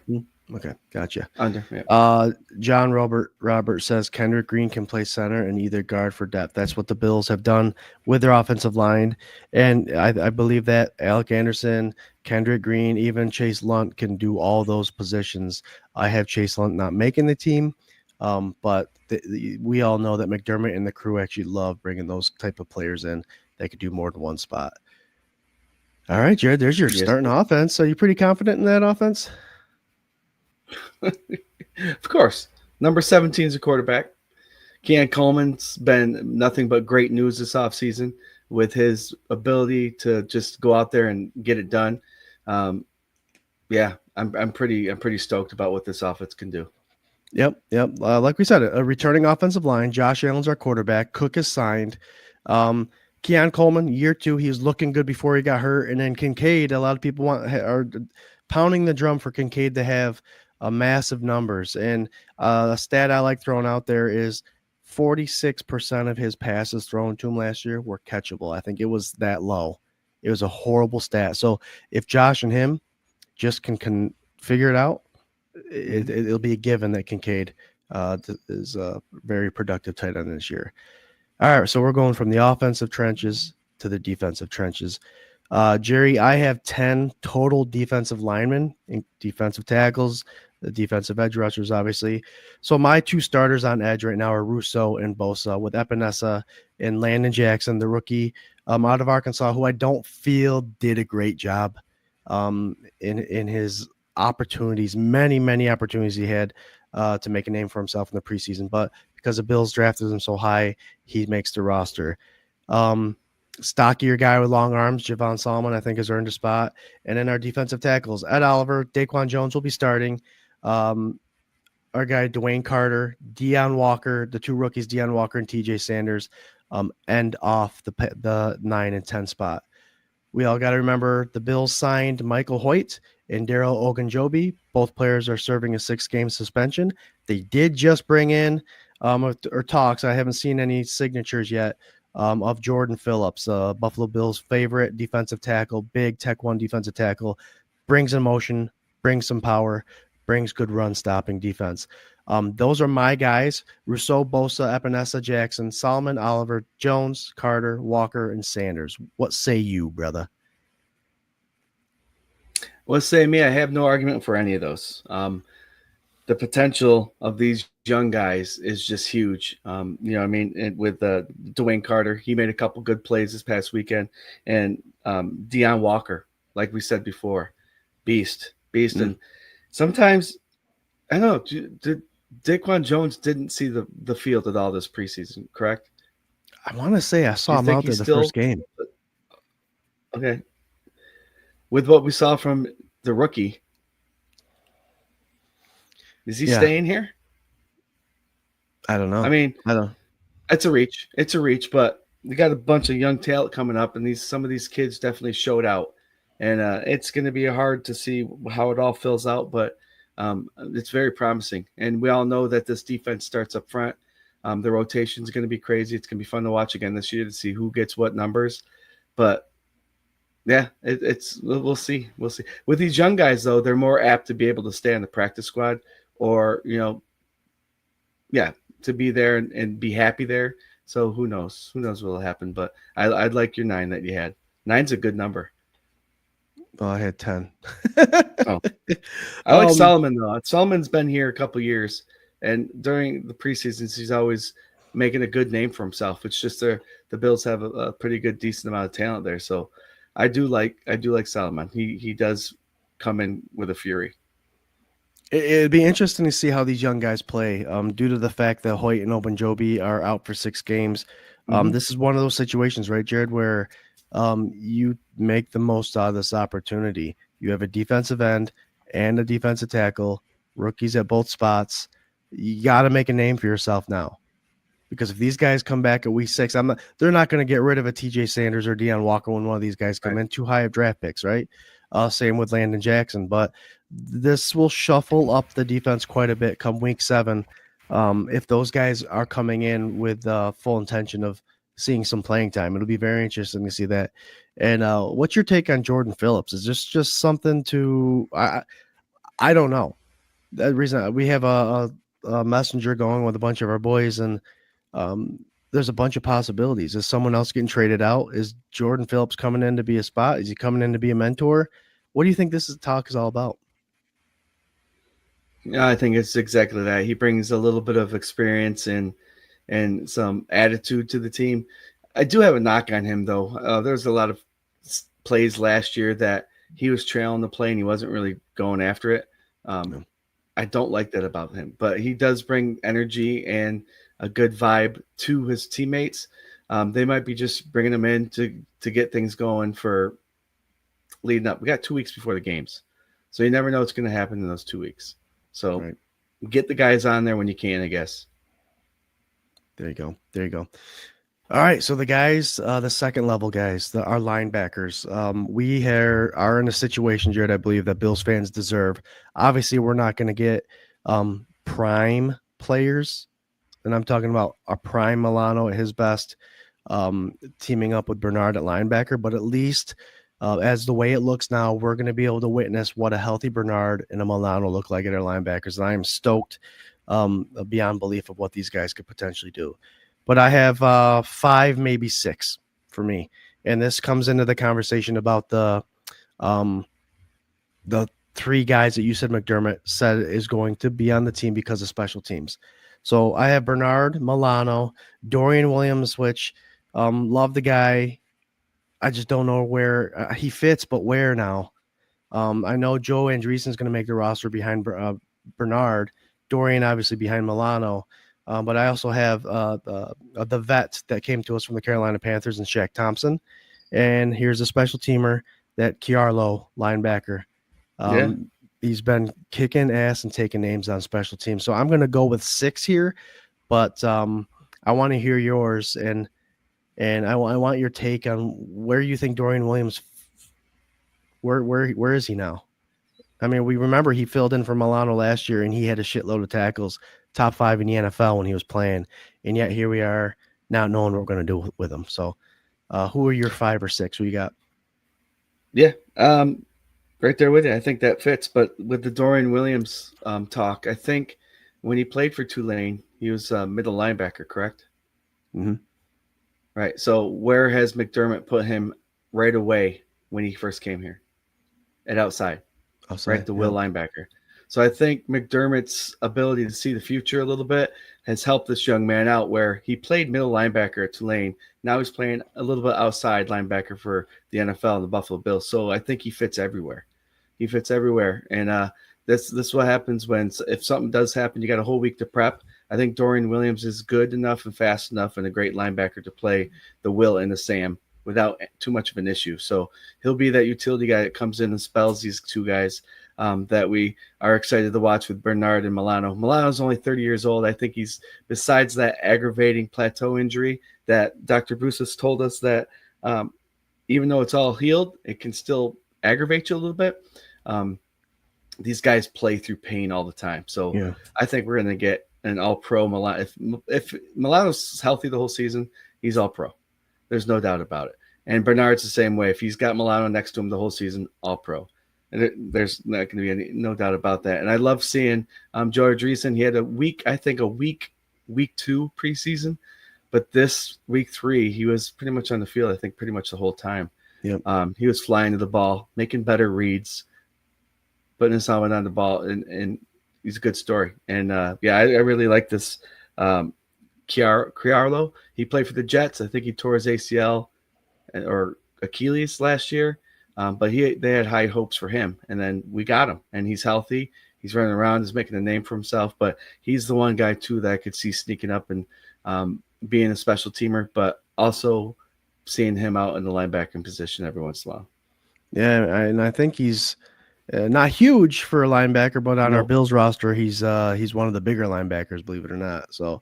Okay, gotcha. Under. Yeah. John Robert says Kendrick Green can play center and either guard for depth. That's what the Bills have done with their offensive line, and I believe that Alec Anderson, Kendrick Green, even Chase Lunt can do all those positions. I have Chase Lunt not making the team. But we all know that McDermott and the crew actually love bringing those type of players in that could do more than one spot. All right, Jared, there's your starting offense. Are you pretty confident in that offense? Of course. Number 17 is a quarterback. Keon Coleman's been nothing but great news this offseason with his ability to just go out there and get it done. Yeah, I'm pretty stoked about what this offense can do. Yep. Like we said, a returning offensive line. Josh Allen's our quarterback. Cook is signed. Keon Coleman, year 2, he was looking good before he got hurt. And then Kincaid, a lot of people are pounding the drum for Kincaid to have massive numbers. And a stat I like throwing out there is 46% of his passes thrown to him last year were catchable. I think it was that low. It was a horrible stat. So if Josh and him just can figure it out, it'll be a given that Kincaid is a very productive tight end this year. All right, so we're going from the offensive trenches to the defensive trenches. Jerry, I have 10 total defensive linemen, defensive tackles, the defensive edge rushers, obviously. So my two starters on edge right now are Russo and Bosa, with Epinesa and Landon Jackson, the rookie out of Arkansas, who I don't feel did a great job in his opportunities, many opportunities he had to make a name for himself in the preseason. But because the Bills drafted him so high, he makes the roster. Stockier guy with long arms, Javon Solomon, I think, has earned a spot. And then our defensive tackles, Ed Oliver, Daquan Jones will be starting. Our guy, Dwayne Carter, Deion Walker, the two rookies, Deion Walker and TJ Sanders, end off the 9 and 10 spot. We all got to remember the Bills signed Michael Hoyt and Daryl Ogunjobi. Both players are serving a 6-game suspension. They did just bring in or talks. I haven't seen any signatures yet of Jordan Phillips, Buffalo Bills' favorite defensive tackle, big Tech 1 defensive tackle, brings emotion, brings some power, brings good run stopping defense. Those are my guys: Rousseau, Bosa, Epinesa, Jackson, Solomon, Oliver, Jones, Carter, Walker, and Sanders. What say you, brother? Well, say me, I have no argument for any of those. The potential of these young guys is just huge. With Dwayne Carter, he made a couple good plays this past weekend, and Deion Walker, like we said before, beast. And sometimes, I don't know, Daquan Jones didn't see the field at all this preseason, correct? I want to say I saw him out there the first game. Okay. With what we saw from the rookie, is he staying here? I don't know. I mean, it's a reach, but we got a bunch of young talent coming up, and some of these kids definitely showed out. And it's going to be hard to see how it all fills out, but it's very promising. And we all know that this defense starts up front. The rotation is going to be crazy. It's going to be fun to watch again this year to see who gets what numbers. But yeah, we'll see. We'll see. With these young guys, though, they're more apt to be able to stay on the practice squad, or to be there and be happy there. So who knows? Who knows what will happen? But I'd like your 9 that you had. 9's a good number. Well, I had 10. Oh. I like Solomon, though. Solomon's been here a couple years, and during the preseasons, he's always making a good name for himself. It's just the Bills have a pretty good, decent amount of talent there. So I do like Solomon. He does come in with a fury. It'd be interesting to see how these young guys play due to the fact that Hoyt and Ogunjobi are out for 6 games. This is one of those situations, right, Jared, where you make the most out of this opportunity. You have a defensive end and a defensive tackle, rookies at both spots. You got to make a name for yourself now. Because if these guys come back at week 6, they're not going to get rid of a TJ Sanders or Deion Walker when one of these guys come in. Too high of draft picks, right? Same with Landon Jackson. But this will shuffle up the defense quite a bit come week 7 if those guys are coming in with full intention of seeing some playing time. It'll be very interesting to see that. And what's your take on Jordan Phillips? Is this just something to I don't know. The reason we have a messenger going with a bunch of our boys, and there's a bunch of possibilities. Is someone else getting traded out? Is Jordan Phillips coming in to be a spot? Is he coming in to be a mentor? What do you think this talk is all about? Yeah, I think it's exactly that. He brings a little bit of experience and some attitude to the team. I do have a knock on him, though. There's a lot of plays last year that he was trailing the play and he wasn't really going after it. No. I don't like that about him, but he does bring energy and a good vibe to his teammates. They might be just bringing him in to get things going for leading up. We got 2 weeks before the games, so you never know what's going to happen in those 2 weeks. So get the guys on there when you can, I guess. There you go. All right, so the guys, the second level guys, our linebackers, we are in a situation, Jared, I believe that Bills fans deserve. Obviously, we're not going to get prime players, and I'm talking about a prime Milano at his best, teaming up with Bernard at linebacker, but at least as the way it looks now, we're going to be able to witness what a healthy Bernard and a Milano look like at our linebackers, and I am stoked beyond belief of what these guys could potentially do. But I have 5, maybe 6 for me. And this comes into the conversation about the three guys that you said McDermott said is going to be on the team because of special teams. So I have Bernard, Milano, Dorian Williams, which love the guy. I just don't know where he fits, but where now? I know Joe Andreessen is going to make the roster behind Bernard, Dorian obviously behind Milano, but I also have the vet that came to us from the Carolina Panthers and Shaq Thompson, and here's a special teamer, that Chiarlo linebacker. He's been kicking ass and taking names on special teams. So I'm going to go with 6 here, but I want to hear yours, and I want your take on where you think Dorian Williams. Where is he now? I mean, we remember he filled in for Milano last year, and he had a shitload of tackles, top 5 in the NFL when he was playing, and yet here we are not knowing what we're going to do with him. So, who are your 5 or 6? Who you got? Yeah, right there with you. I think that fits. But with the Dorian Williams talk, I think when he played for Tulane, he was a middle linebacker, correct? Mm-hmm. Right. So where has McDermott put him right away when he first came here? At outside, right? The will linebacker. So I think McDermott's ability to see the future a little bit has helped this young man out, where he played middle linebacker at Tulane. Now he's playing a little bit outside linebacker for the NFL and the Buffalo Bills. So I think he fits everywhere. He fits everywhere. And this is what happens if something does happen, you got a whole week to prep. I think Dorian Williams is good enough and fast enough and a great linebacker to play the Will and the Sam without too much of an issue. So he'll be that utility guy that comes in and spells these two guys that we are excited to watch with Bernard and Milano. Milano's only 30 years old. I think he's, besides that aggravating plateau injury that Dr. Bruce has told us that even though it's all healed, it can still aggravate you a little bit. These guys play through pain all the time. So I think we're going to get an all-pro Milano. If Milano's healthy the whole season, he's all-pro. There's no doubt about it. And Bernard's the same way. If he's got Milano next to him the whole season, all-pro. And there's not going to be no doubt about that. And I love seeing Joe Andreessen. He had a week 2 preseason. But this week 3, he was pretty much on the field, I think, pretty much the whole time. Yep. He was flying to the ball, making better reads, putting his helmet on the ball, and he's a good story. And, I really like this Chiarlo. He played for the Jets. I think he tore his ACL or Achilles last year, but they had high hopes for him. And then we got him, and he's healthy. He's running around, he's making a name for himself. But he's the one guy, too, that I could see sneaking up and being a special teamer, but also seeing him out in the linebacking position every once in a while. Yeah, and I think he's not huge for a linebacker, but on our Bills roster, he's one of the bigger linebackers, believe it or not. So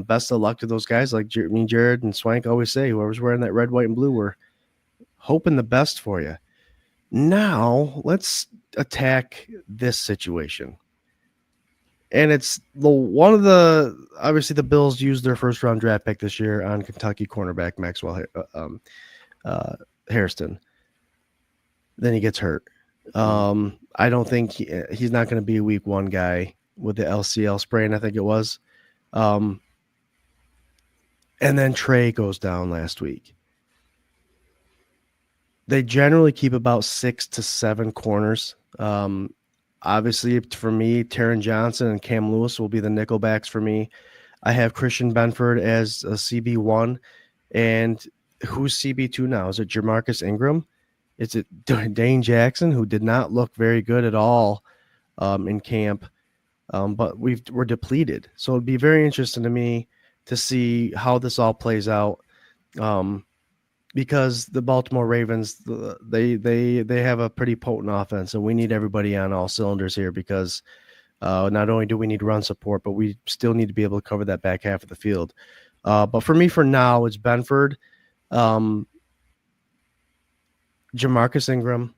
best of luck to those guys. Like Jared and Swank always say, whoever's wearing that red, white, and blue, we're hoping the best for you. Now, let's attack this situation. And it's obviously the Bills used their first round draft pick this year on Kentucky cornerback Maxwell Hairston. Then he gets hurt. I don't think he's not going to be a week 1 guy with the LCL sprain, I think it was. And then Trey goes down last week. They generally keep about 6 to 7 corners. Obviously, for me, Taron Johnson and Cam Lewis will be the nickelbacks for me. I have Christian Benford as a CB1. And who's CB2 now? Is it Jamarcus Ingram? Is it Dane Jackson, who did not look very good at all in camp? But we're depleted. So it'd be very interesting to me to see how this all plays out. Because the Baltimore Ravens, they have a pretty potent offense, and we need everybody on all cylinders here because not only do we need run support, but we still need to be able to cover that back half of the field. But for me, for now, it's Benford, Jamarcus Ingram,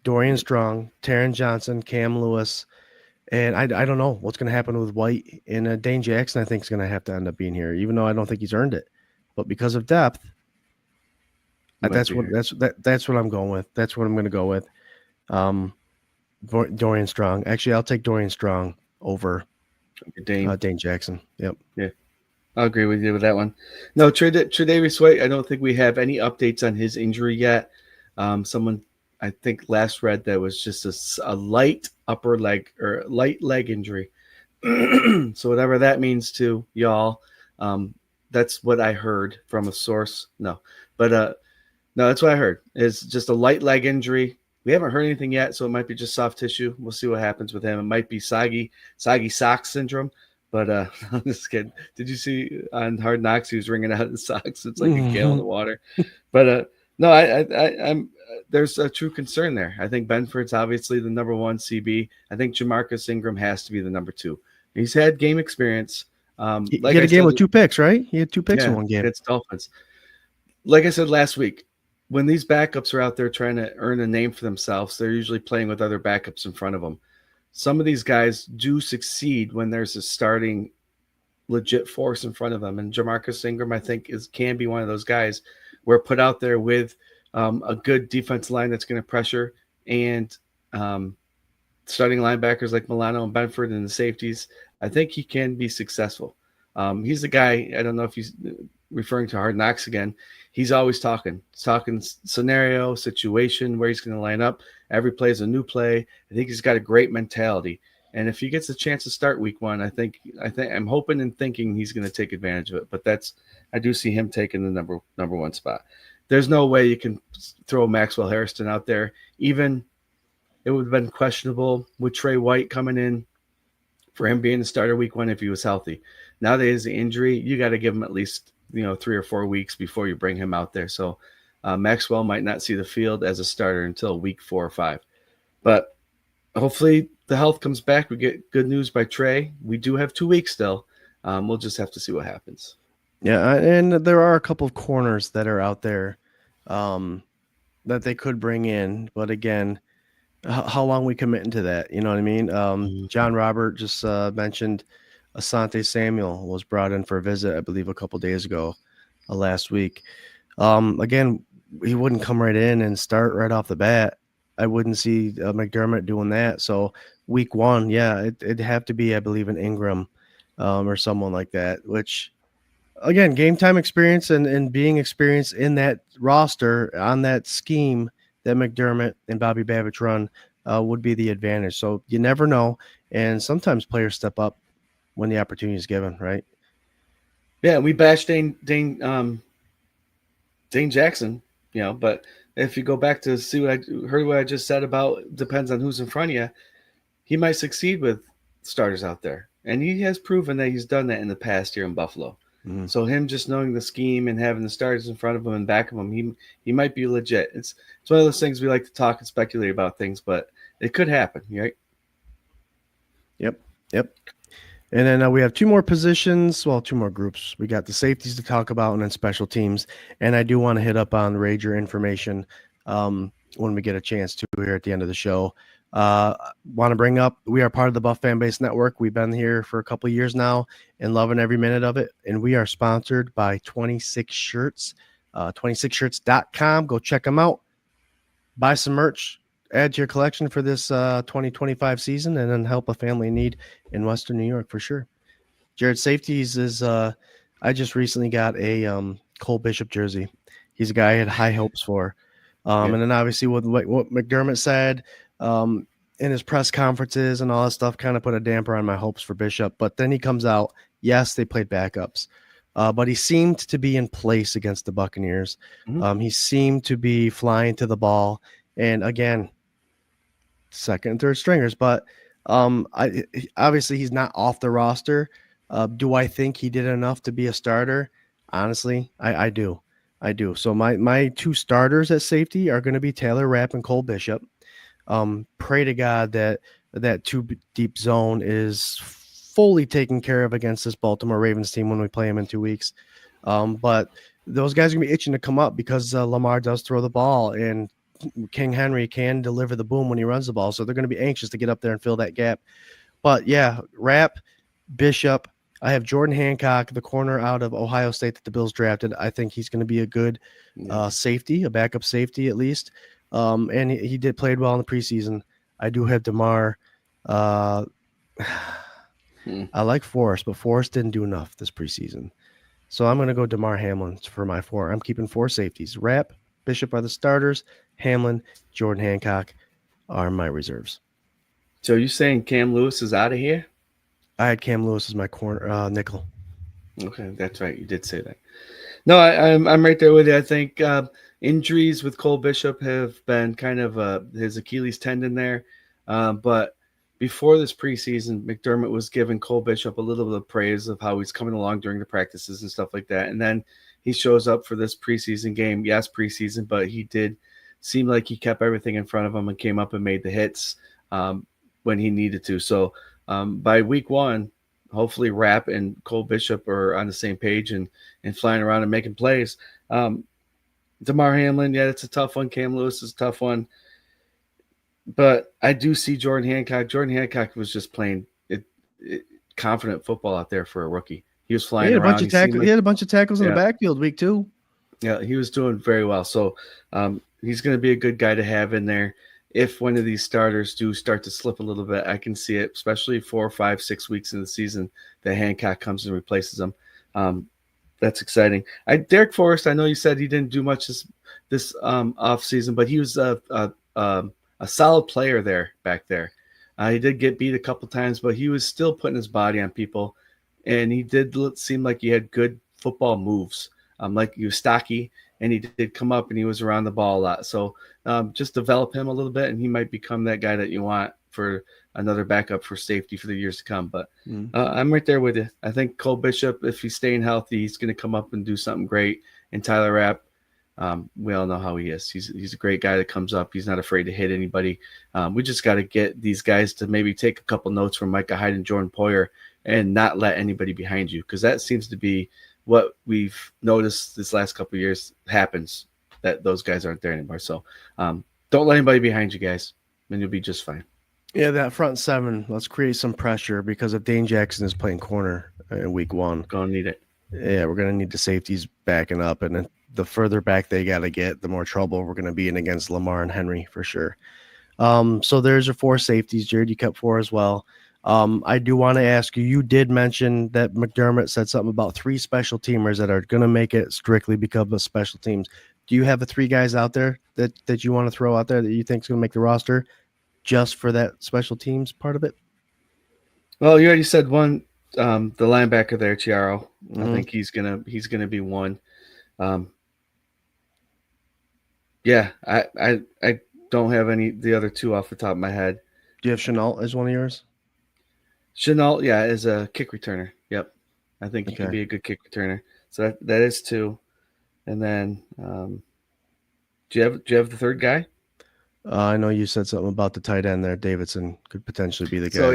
Dorian Strong, Taron Johnson, Cam Lewis, and I don't know what's going to happen with White. And Dane Jackson, I think, is going to have to end up being here, even though I don't think he's earned it. But because of depth, that's what I'm going with. That's what I'm going to go with. Dorian Strong. Actually, I'll take Dorian Strong over Dane Jackson. Yep. Yeah, I'll agree with you with that one. No, Tre'Davious White, I don't think we have any updates on his injury yet. Someone I think last read that was just a light upper leg or light leg injury. So whatever that means to y'all, um, that's what I heard from a source. No, but no, that's what I heard. It's just a light leg injury. We haven't heard anything yet, so it might be just soft tissue. We'll see what happens with him. It might be soggy sock syndrome. But I'm just kidding. Did you see on Hard Knocks he was wringing out his socks? It's like a gallon of water. But no, I'm there's a true concern there. I think Benford's obviously the number one CB. I think Jamarcus Ingram has to be the number two. He's had game experience. He Like had I a game said, with 2 picks, right? He had 2 picks in one game. It's Dolphins. Like I said last week, when these backups are out there trying to earn a name for themselves, they're usually playing with other backups in front of them. Some of these guys do succeed when there's a starting legit force in front of them. And Jamarcus Ingram, I think, can be one of those guys where put out there with a good defense line that's going to pressure and starting linebackers like Milano and Benford and the safeties. I think he can be successful. He's the guy, I don't know if he's referring to Hard Knocks again. He's always talking. He's talking scenario, situation, where he's going to line up. Every play is a new play. I think he's got a great mentality. And if he gets a chance to start week one, I think I'm hoping and thinking he's going to take advantage of it. But I do see him taking the number one spot. There's no way you can throw Maxwell Harrison out there. Even it would have been questionable with Trey White coming in for him being the starter week one if he was healthy. Now that he has the injury, you got to give him at least 3 or 4 weeks before you bring him out there. So Maxwell might not see the field as a starter until week 4 or 5. But hopefully the health comes back. We get good news by Trey. We do have 2 weeks still. We'll just have to see what happens. Yeah, and there are a couple of corners that are out there that they could bring in. But again, how long we commit into that? You know what I mean? John Robert just mentioned Asante Samuel was brought in for a visit, I believe, a couple days ago, last week. Again, he wouldn't come right in and start right off the bat. I wouldn't see McDermott doing that. So week one, yeah, it'd have to be, I believe, an Ingram or someone like that, which, again, game time experience and being experienced in that roster on that scheme that McDermott and Bobby Babich run would be the advantage. So you never know. And sometimes players step up when the opportunity is given, right? Yeah, we bashed Dane Jackson, but if you go back to see what I just said about depends on who's in front of you, he might succeed with starters out there. And he has proven that he's done that in the past here in Buffalo. Mm-hmm. So him just knowing the scheme and having the starters in front of him and back of him, he might be legit. It's one of those things we like to talk and speculate about things, but it could happen, right? Yep. And then we have 2 more positions, 2 more groups. We got the safeties to talk about and then special teams. And I do want to hit up on Rager information when we get a chance to here at the end of the show. Want to bring up, we are part of the Buff Fan Base Network. We've been here for a couple of years now and loving every minute of it. And we are sponsored by 26 Shirts, 26shirts.com. Go check them out. Buy some merch. Add to your collection for this 2025 season and then help a family in need in Western New York for sure. Jared Safeties is I just recently got a Cole Bishop jersey. He's a guy I had high hopes for. And then obviously what McDermott said in his press conferences and all that stuff kind of put a damper on my hopes for Bishop. But then he comes out, yes, they played backups. But he seemed to be in place against the Buccaneers. Mm-hmm. He seemed to be flying to the ball. And again, second and third stringers, but obviously he's not off the roster. Do I think he did enough to be a starter? Honestly, I do. So my 2 starters at safety are going to be Taylor Rapp and Cole Bishop. Pray to God that 2 deep zone is fully taken care of against this Baltimore Ravens team when we play them in 2 weeks. But those guys are going to be itching to come up because Lamar does throw the ball and King Henry can deliver the boom when he runs the ball. So they're going to be anxious to get up there and fill that gap. But yeah, Rapp, Bishop. I have Jordan Hancock, the corner out of Ohio State that the Bills drafted. I think he's going to be a good safety, a backup safety at least. And he played well in the preseason. I do have DeMar. I like Forrest, but Forrest didn't do enough this preseason. So I'm going to go DeMar Hamlin for my 4. I'm keeping 4 safeties. Rapp, Bishop are the starters. Hamlin, Jordan Hancock are my reserves. So you saying Cam Lewis is out of here? I had Cam Lewis as my corner nickel. Okay, that's right. You did say that. No, I'm right there with you. I think injuries with Cole Bishop have been kind of his Achilles tendon there. But before this preseason, McDermott was giving Cole Bishop a little bit of praise of how he's coming along during the practices and stuff like that. And then he shows up for this preseason game. Yes, preseason, but he did seem like he kept everything in front of him and came up and made the hits when he needed to. So by week one, hopefully Rapp and Cole Bishop are on the same page and flying around and making plays. DeMar Hamlin, yeah, it's a tough one. Cam Lewis is a tough one. But I do see Jordan Hancock. Jordan Hancock was just playing confident football out there for a rookie. He was flying around. He had a bunch of tackles in the backfield week 2. Yeah, he was doing very well. So he's going to be a good guy to have in there. If one of these starters do start to slip a little bit, I can see it, especially 4, 5, 6 weeks in the season, that Hancock comes and replaces him. That's exciting. Derek Forrest, I know you said he didn't do much this off season, but he was a solid player back there. He did get beat a couple times, but he was still putting his body on people, and he did seem like he had good football moves. Like he was stocky, and he did come up and he was around the ball a lot. So just develop him a little bit, and he might become that guy that you want for another backup for safety for the years to come. But I'm right there with you. I think Cole Bishop, if he's staying healthy, he's going to come up and do something great. And Tyler Rapp, we all know how he is. He's a great guy that comes up. He's not afraid to hit anybody. We just got to get these guys to maybe take a couple notes from Micah Hyde and Jordan Poyer and not let anybody behind you, because that seems to be what we've noticed this last couple of years happens, that those guys aren't there anymore. So don't let anybody behind you, guys, and you'll be just fine. Yeah, that front seven, let's create some pressure, because if Dane Jackson is playing corner in week 1, Gonna need it. Yeah, we're going to need the safeties backing up, and then the further back they got to get, the more trouble we're going to be in against Lamar and Henry for sure. So there's your 4 safeties. Jared, you kept 4 as well. I do want to ask you, you did mention that McDermott said something about 3 special teamers that are going to make it strictly because of special teams. Do you have the 3 guys out there that you want to throw out there that you think is going to make the roster just for that special teams part of it? Well, you already said one, the linebacker there, Chiaro. I think he's gonna be one. Yeah, I don't have the other 2 off the top of my head. Do you have Chenault as one of yours? Chenault, yeah, is a kick returner. Yep. I think he can be a good kick returner. So that is 2. And then do you have the third guy? I know you said something about the tight end there. Davidson could potentially be the guy. So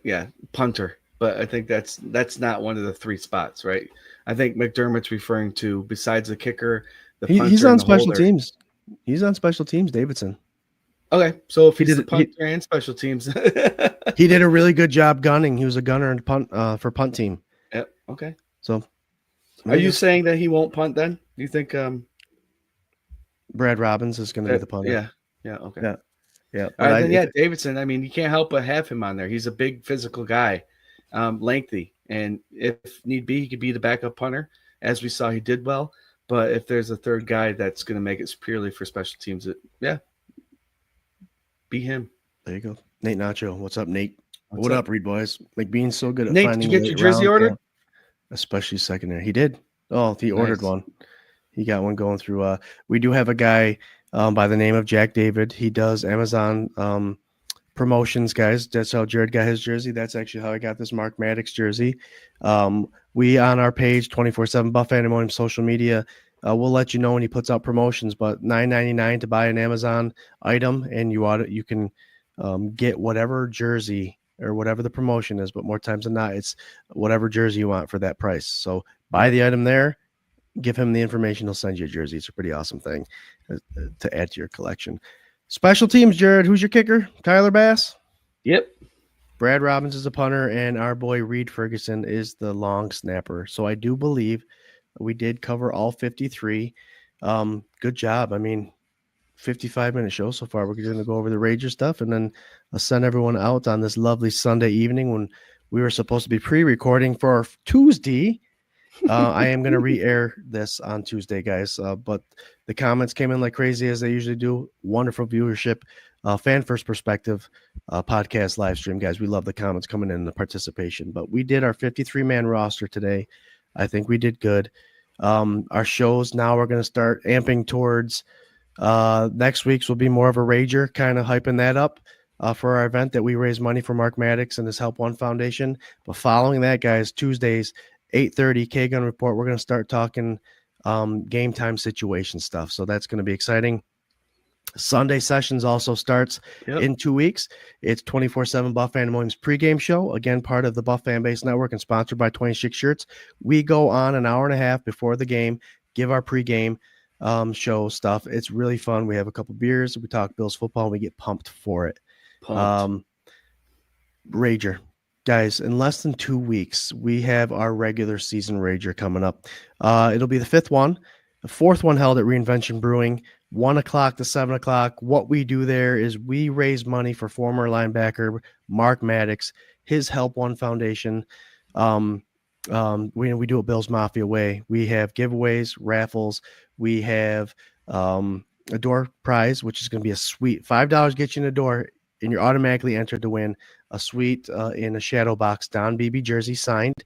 yeah, punter. But I think that's not one of the 3 spots, right? I think McDermott's referring to, besides the kicker, the punter. He's on special teams. He's on special teams, Davidson. Okay, so if he's the punter and special teams, he did a really good job gunning. He was a gunner and punt for punt team. Yep. Okay. So, are you saying that he won't punt then? Do you think Brad Robbins is going to be the punter? Yeah. Okay. Yeah. All right, then, Davidson. I mean, you can't help but have him on there. He's a big physical guy, lengthy, and if need be, he could be the backup punter. As we saw, he did well. But if there's a third guy that's going to make it purely for special teams, be him. There you go. Nate Nacho. What's up, Nate? What up, Reed boys? McBean's so good at Nate, finding. Did you get your jersey ordered? Especially secondary. He did. Oh, he ordered one. He got one going through. We do have a guy by the name of Jack David. He does Amazon promotions, guys. That's how Jared got his jersey. That's actually how I got this Mark Maddox jersey. We on our page 24/7 Buff Animonium social media. We'll let you know when he puts out promotions, but $9.99 to buy an Amazon item, and you can get whatever jersey or whatever the promotion is, but more times than not, it's whatever jersey you want for that price. So buy the item there, give him the information, he'll send you a jersey. It's a pretty awesome thing to add to your collection. Special teams, Jared, who's your kicker? Tyler Bass? Yep. Brad Robbins is a punter, and our boy Reed Ferguson is the long snapper. So I do believe we did cover all 53. Good job. I mean, 55-minute show so far. We're going to go over the Rager stuff, and then I'll send everyone out on this lovely Sunday evening when we were supposed to be pre-recording for our Tuesday. I am going to re-air this on Tuesday, guys. But the comments came in like crazy as they usually do. Wonderful viewership, fan first perspective, podcast live stream, guys. We love the comments coming in and the participation. But we did our 53-man roster today. I think we did good. Our shows now we're going to start amping towards next week's will be more of a rager, kind of hyping that up for our event that we raise money for Mark Maddox and his Help One Foundation. But following that, guys, Tuesdays, 8:30 K-Gun Report, we're going to start talking game time situation stuff. So that's going to be exciting. Sunday sessions also starts in 2 weeks. It's 24/7 Buff Fan Williams pregame show, again part of the Buff Fan Base Network and sponsored by 26 Shirts. We go on an hour and a half before the game, give our pregame show stuff. It's really fun. We have a couple beers, we talk Bills football, and we get pumped for it. Rager, guys, in less than 2 weeks, we have our regular season Rager coming up. It'll be the fifth one. The fourth one held at Reinvention Brewing, 1 o'clock to 7 o'clock. What we do there is we raise money for former linebacker Mark Maddox, his Help One Foundation. We do it Bills Mafia way. We have giveaways, raffles. We have a door prize, which is going to be a sweet $5 gets you in the door, and you're automatically entered to win a suite in a shadow box Don Beebe jersey signed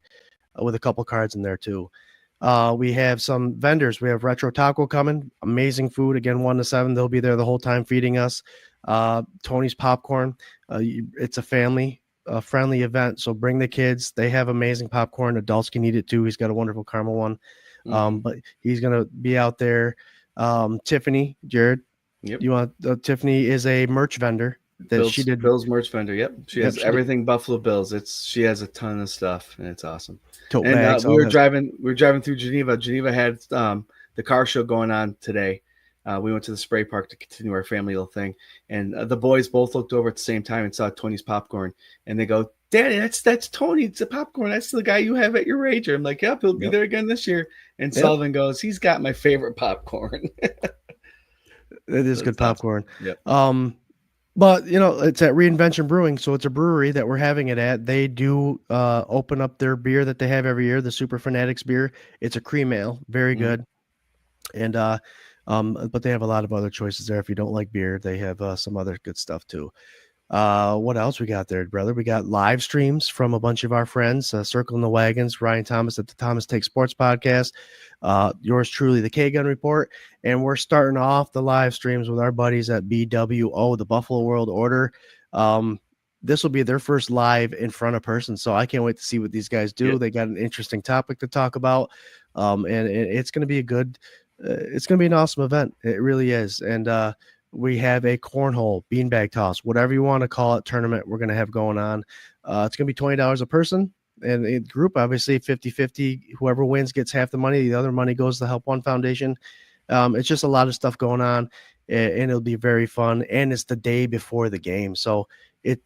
with a couple cards in there too. We have some vendors. We have Retro Taco coming. Amazing food. Again, 1 to 7. They'll be there the whole time feeding us. Tony's Popcorn. It's a family friendly event. So bring the kids. They have amazing popcorn. Adults can eat it too. He's got a wonderful caramel one. But he's going to be out there. Tiffany, Jared, you want Tiffany is a merch vendor. Bill's merch vendor. Yep. She has everything Buffalo Bills. She has a ton of stuff and it's awesome. Tote bags, we were driving through Geneva. Geneva had the car show going on today. We went to the spray park to continue our family little thing. And the boys both looked over at the same time and saw Tony's popcorn. And they go, Daddy, that's Tony. It's a popcorn. That's the guy you have at your Rager. I'm like, yep, he'll be there again this year. And Sullivan goes, he's got my favorite popcorn. It is good popcorn. Awesome. Yep. But, it's at Reinvention Brewing, so it's a brewery that we're having it at. They do open up their beer that they have every year, the Super Fanatics beer. It's a cream ale, very good. And but they have a lot of other choices there. If you don't like beer, they have some other good stuff too. What else we got there, brother? We got live streams from a bunch of our friends, Circling the Wagons, Ryan Thomas at the Thomas Take Sports Podcast, yours truly, the K-Gun Report, and we're starting off the live streams with our buddies at BWO, the Buffalo World Order. This will be their first live in front of person, so I can't wait to see what these guys do. They got an interesting topic to talk about, and it's going to be it's going to be an awesome event. It really is, and we have a cornhole, beanbag toss, whatever you want to call it, tournament we're going to have going on. It's going to be $20 a person. And in group, obviously, 50-50. Whoever wins gets half the money. The other money goes to Help One Foundation. It's just a lot of stuff going on, and it'll be very fun. And it's the day before the game. So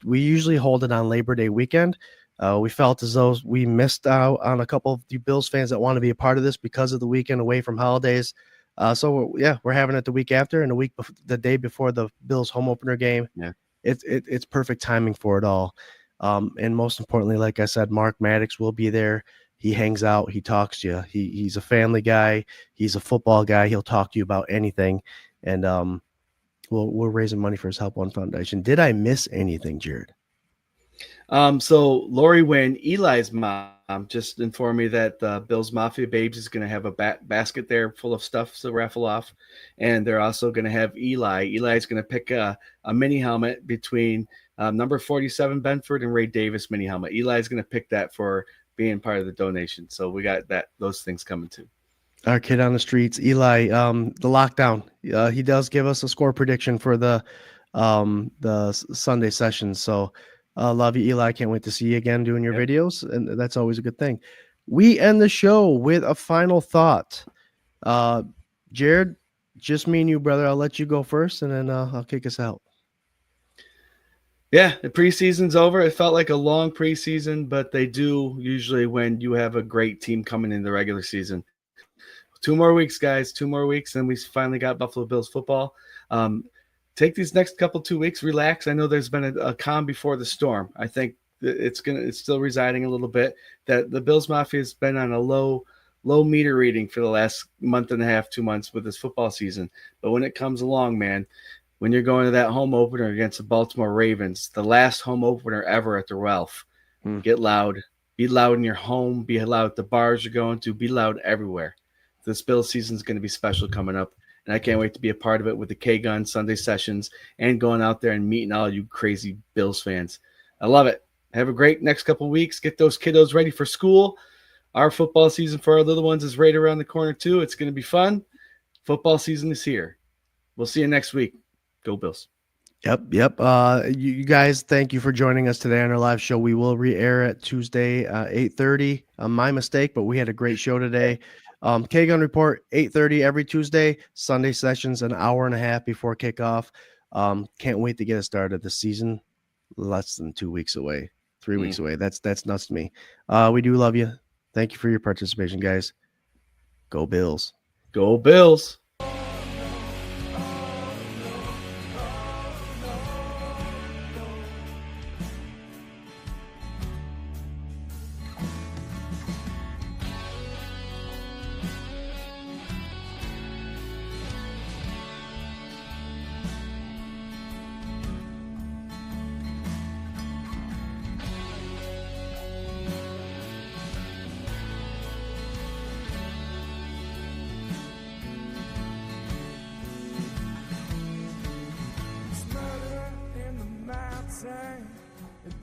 we usually hold it on Labor Day weekend. We felt as though we missed out on a couple of the Bills fans that want to be a part of this because of the weekend away from holidays. So we're having it the week after and the day before the Bills home opener game. Yeah, it's perfect timing for it all. And most importantly, like I said, Mark Maddox will be there. He hangs out. He talks to you. He's a family guy. He's a football guy. He'll talk to you about anything. And we're raising money for his Help One Foundation. Did I miss anything, Jared? So Lori Wynn, Eli's mom, just informed me that Bill's Mafia Babes is going to have a basket there full of stuff to raffle off. And they're also going to have Eli. Eli's going to pick a mini helmet between number 47 Benford and Ray Davis mini helmet. Eli's going to pick that for being part of the donation. So we got those things coming too. Our kid on the streets, Eli, the lockdown. He does give us a score prediction for the Sunday sessions. So love you, Eli. Can't wait to see you again doing your videos. And that's always a good thing. We end the show with a final thought. Jared, just me and you, brother. I'll let you go first, and then I'll kick us out. Yeah, the preseason's over. It felt like a long preseason, but they do usually when you have a great team coming in the regular season. 2 more weeks, guys. 2 more weeks, and we finally got Buffalo Bills football. Take these next 2 weeks, relax. I know there's been a calm before the storm. I think it's still residing a little bit. That the Bills Mafia has been on a low low meter reading for the last month and a half, 2 months with this football season. But when it comes along, man, when you're going to that home opener against the Baltimore Ravens, the last home opener ever at the Ralph, get loud. Be loud in your home. Be loud at the bars you're going to. Be loud everywhere. This Bills season is going to be special coming up, and I can't wait to be a part of it with the K-Gun Sunday sessions and going out there and meeting all you crazy Bills fans. I love it. Have a great next couple of weeks. Get those kiddos ready for school. Our football season for our little ones is right around the corner, too. It's going to be fun. Football season is here. We'll see you next week. Go Bills. Yep. You guys, thank you for joining us today on our live show. We will re-air it Tuesday, 8:30. My mistake, but we had a great show today. K-Gun Report, 8:30 every Tuesday. Sunday sessions, an hour and a half before kickoff. Can't wait to get it started. The season, less than 2 weeks away, 3 weeks away. That's nuts to me. We do love you. Thank you for your participation, guys. Go Bills. Go Bills.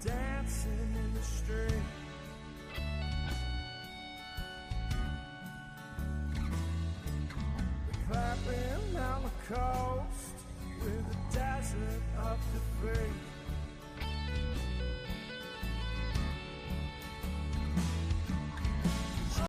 Dancing in the street, clapping down the coast with the desert up to